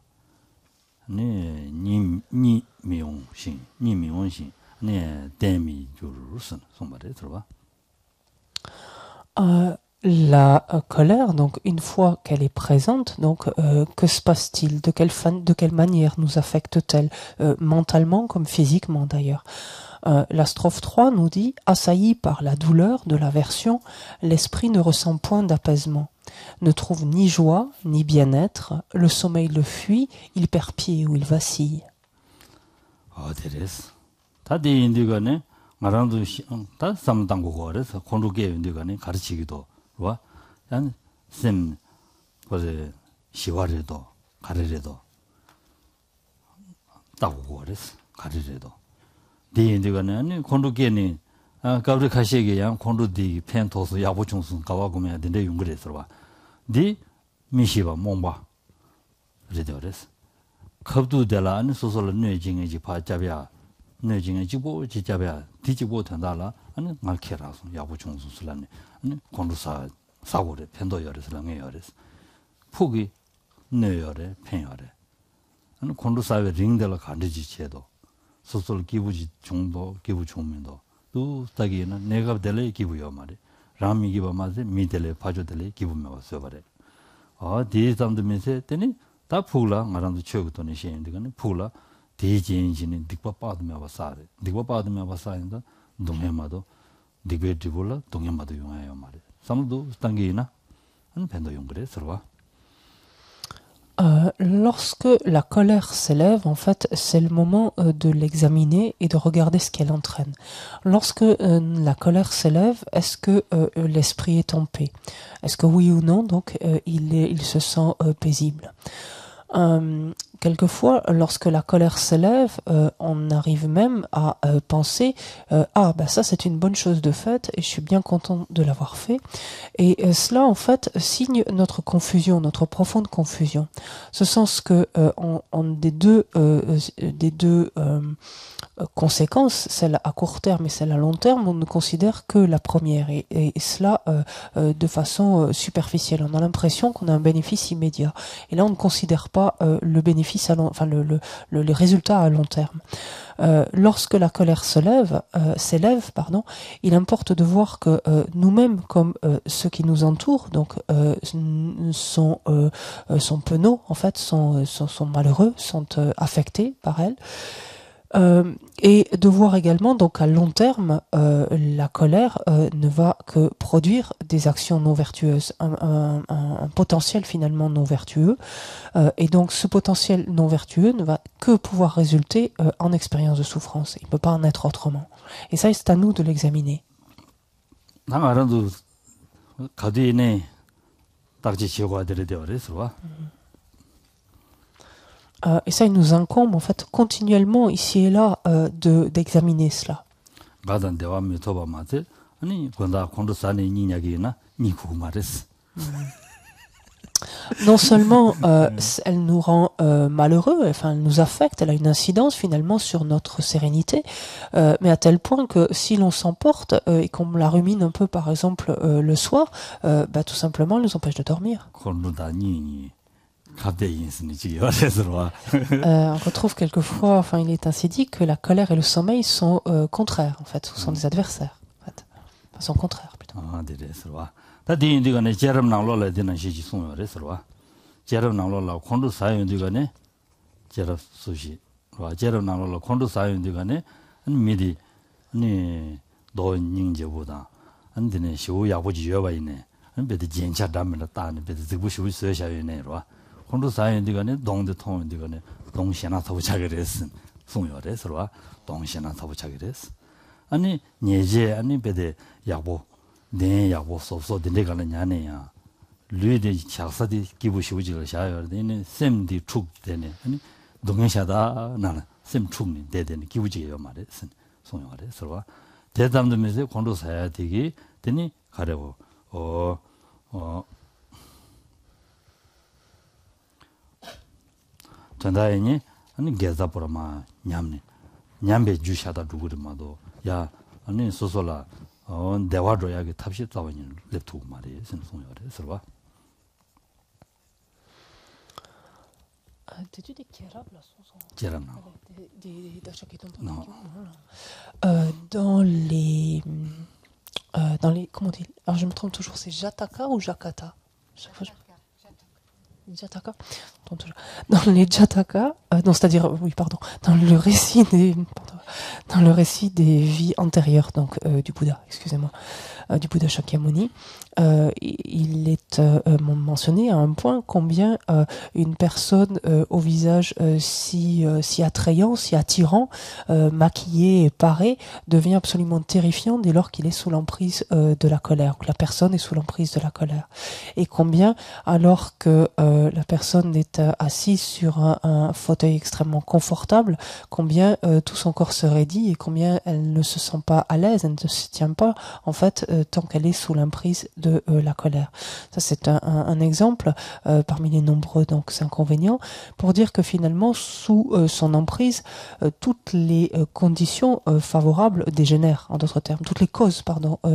ni miyon shin ni demi jurus sombare troba. La colère, donc une fois qu'elle est présente, donc que se passe-t-il? De quelle manière nous affecte-t-elle mentalement comme physiquement d'ailleurs? La strophe 3 nous dit « Assailli par la douleur de l'aversion, l'esprit ne ressent point d'apaisement, ne trouve ni joie, ni bien-être, le sommeil le fuit, il perd pied ou il vacille. » 다디 인디가네 말한도 다 삼당고 거래서 kondu게 인디가네 가르치기도 와 쌤 거제 시와래도 가르래도 따고 거래서 가르래도 디인디가네 아니 kondu게니 가브리 가시게 양 kondu디 펜토스 야보충순 가와고면 된데 용그래서 와디 미시바 몽바 그래도래서 겁두들라 아니 소소를 뇌징이지 파자비야 뇌징이 지고 지자비야 뒤지고 된다라 아니 말케라서 야보충순슬라네 아니 kondu사 사고래 펜도열에서랑에 열에서 폭이 뇌열에 펜열에 아니 kondu사의 링들라 간지지체도 소설 기부지 정도 기부 총면도 또 따기에는 내가 될래 기부요 말이 라미 기부 맞에 미델레 파조델레 기부면 왔어 말에 디담드면서 때니 다 풀라 말한도 최고도는 시행되거든 풀라 대진진은 딕바 빠드면 와사래 딕바 빠드면 와사인다 동해마도 딕베디볼라 동해마도 용해요 말이 삼도 당기나 한 밴도 용 그래 서와. Lorsque la colère s'élève, en fait, c'est le moment de l'examiner et de regarder ce qu'elle entraîne. Lorsque la colère s'élève, est-ce que l'esprit est en paix? Est-ce que oui ou non, donc, il se sent paisible? Quelquefois, lorsque la colère s'élève, on arrive même à penser ça c'est une bonne chose de faite et je suis bien content de l'avoir fait. Et cela en fait signe notre confusion, notre profonde confusion. Ce sens que des deux conséquences, celle à court terme et celle à long terme, on ne considère que la première et cela de façon superficielle. On a l'impression qu'on a un bénéfice immédiat et là on ne considère pas le bénéfice les résultats à long terme. Lorsque la colère s'élève, il importe de voir que nous-mêmes, comme ceux qui nous entourent, donc sont penauds, en fait, sont malheureux, sont affectés par elle. Et de voir également, donc à long terme, la colère ne va que produire des actions non vertueuses, un potentiel finalement non vertueux, et donc ce potentiel non vertueux ne va que pouvoir résulter en expérience de souffrance. Il ne peut pas en être autrement. Et ça, c'est à nous de l'examiner. Et ça, il nous incombe en fait continuellement ici et là d'examiner cela. Non seulement elle nous rend malheureux, enfin elle nous affecte, elle a une incidence finalement sur notre sérénité, mais à tel point que si l'on s'emporte et qu'on la rumine un peu par exemple le soir, tout simplement elle nous empêche de dormir. On retrouve quelquefois, enfin il est ainsi dit que la colère et le sommeil sont contraires en fait, sont des adversaires en fait, enfin, sont contraires plutôt. 콘도 사연디가네 동대 통디가네 동시나 사부차게레스 송요레스로와 동시나 사부차게레스 아니 녜제 아니 베데 야보 네 야보 소소 데네가는 냐네야 류데 차사디 기부시우지를 샤요 데네 셈디 축데네 아니 동행샤다 나는 셈 축니 데데네 기부지요 말레스 송요레스로와 대담도면서 콘도 사야디기 데니 가려고 전다이니 아니 게자포라마 냠니 냠베 주샤다 두고르마도 야 아니 소소라 대화로야게 탑시 자원이 랩투 말이 선송요래 서봐. Did you dire Kérab la chanson? Kérab des d'achats qui tombent. Non. Dans les comment on dit? Alors je me trompe toujours, c'est Jataka ou Jakata? Chaque fois Jataka. Dans les Jataka, non, c'est-à-dire, oui, pardon, dans le récit des vies antérieures, donc du Bouddha, excusez-moi, du Bouddha Shakyamuni, il est mentionné à un point combien une personne au visage si attrayant, si attirant, maquillé et paré, devient absolument terrifiant dès lors qu'il est sous l'emprise de la colère, que la personne est sous l'emprise de la colère. Et combien, alors que la personne est assise sur un fauteuil extrêmement confortable, combien tout son corps se raidit et combien elle ne se sent pas à l'aise, elle ne se tient pas, en fait, tant qu'elle est sous l'emprise de la colère. Ça, c'est un exemple parmi les nombreux donc inconvénients pour dire que finalement, sous son emprise, toutes les conditions favorables dégénèrent, en d'autres termes, toutes les causes,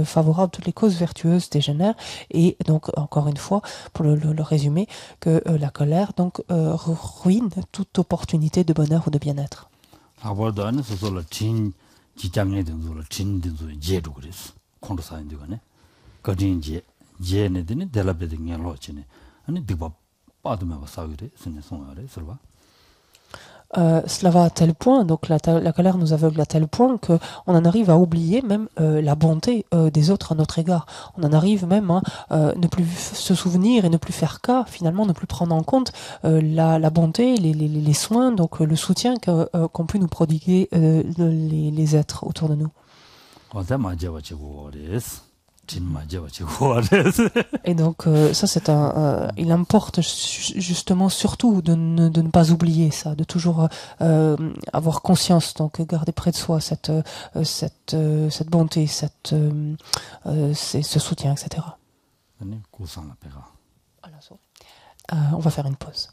favorables, toutes les causes vertueuses dégénèrent, et donc, encore une fois, pour le résumer, que la colère donc ruine toute opportunité de bonheur ou de bien-être. Cela va à tel point, donc la colère nous aveugle à tel point que on en arrive à oublier même la bonté des autres à notre égard. On en arrive même à ne plus se souvenir et ne plus faire cas, finalement ne plus prendre en compte la bonté, les soins, donc le soutien qu'ont pu nous prodiguer les êtres autour de nous. Et donc ça c'est il importe justement surtout de ne pas oublier ça, de toujours avoir conscience, donc garder près de soi cette bonté, ce soutien, etc. On va faire une pause.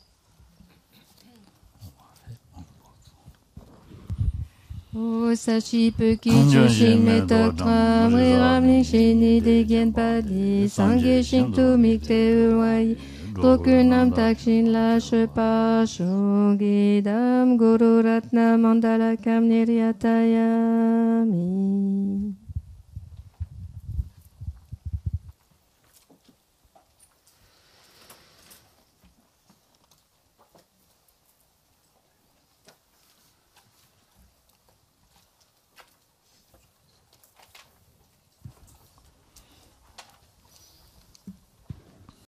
O sachi peki jushin metok tram ram ling shini de gen padi sangye shinto mikte urwai tokunam takshin lâche pas shogidam guru ratna mandala kam niryatayami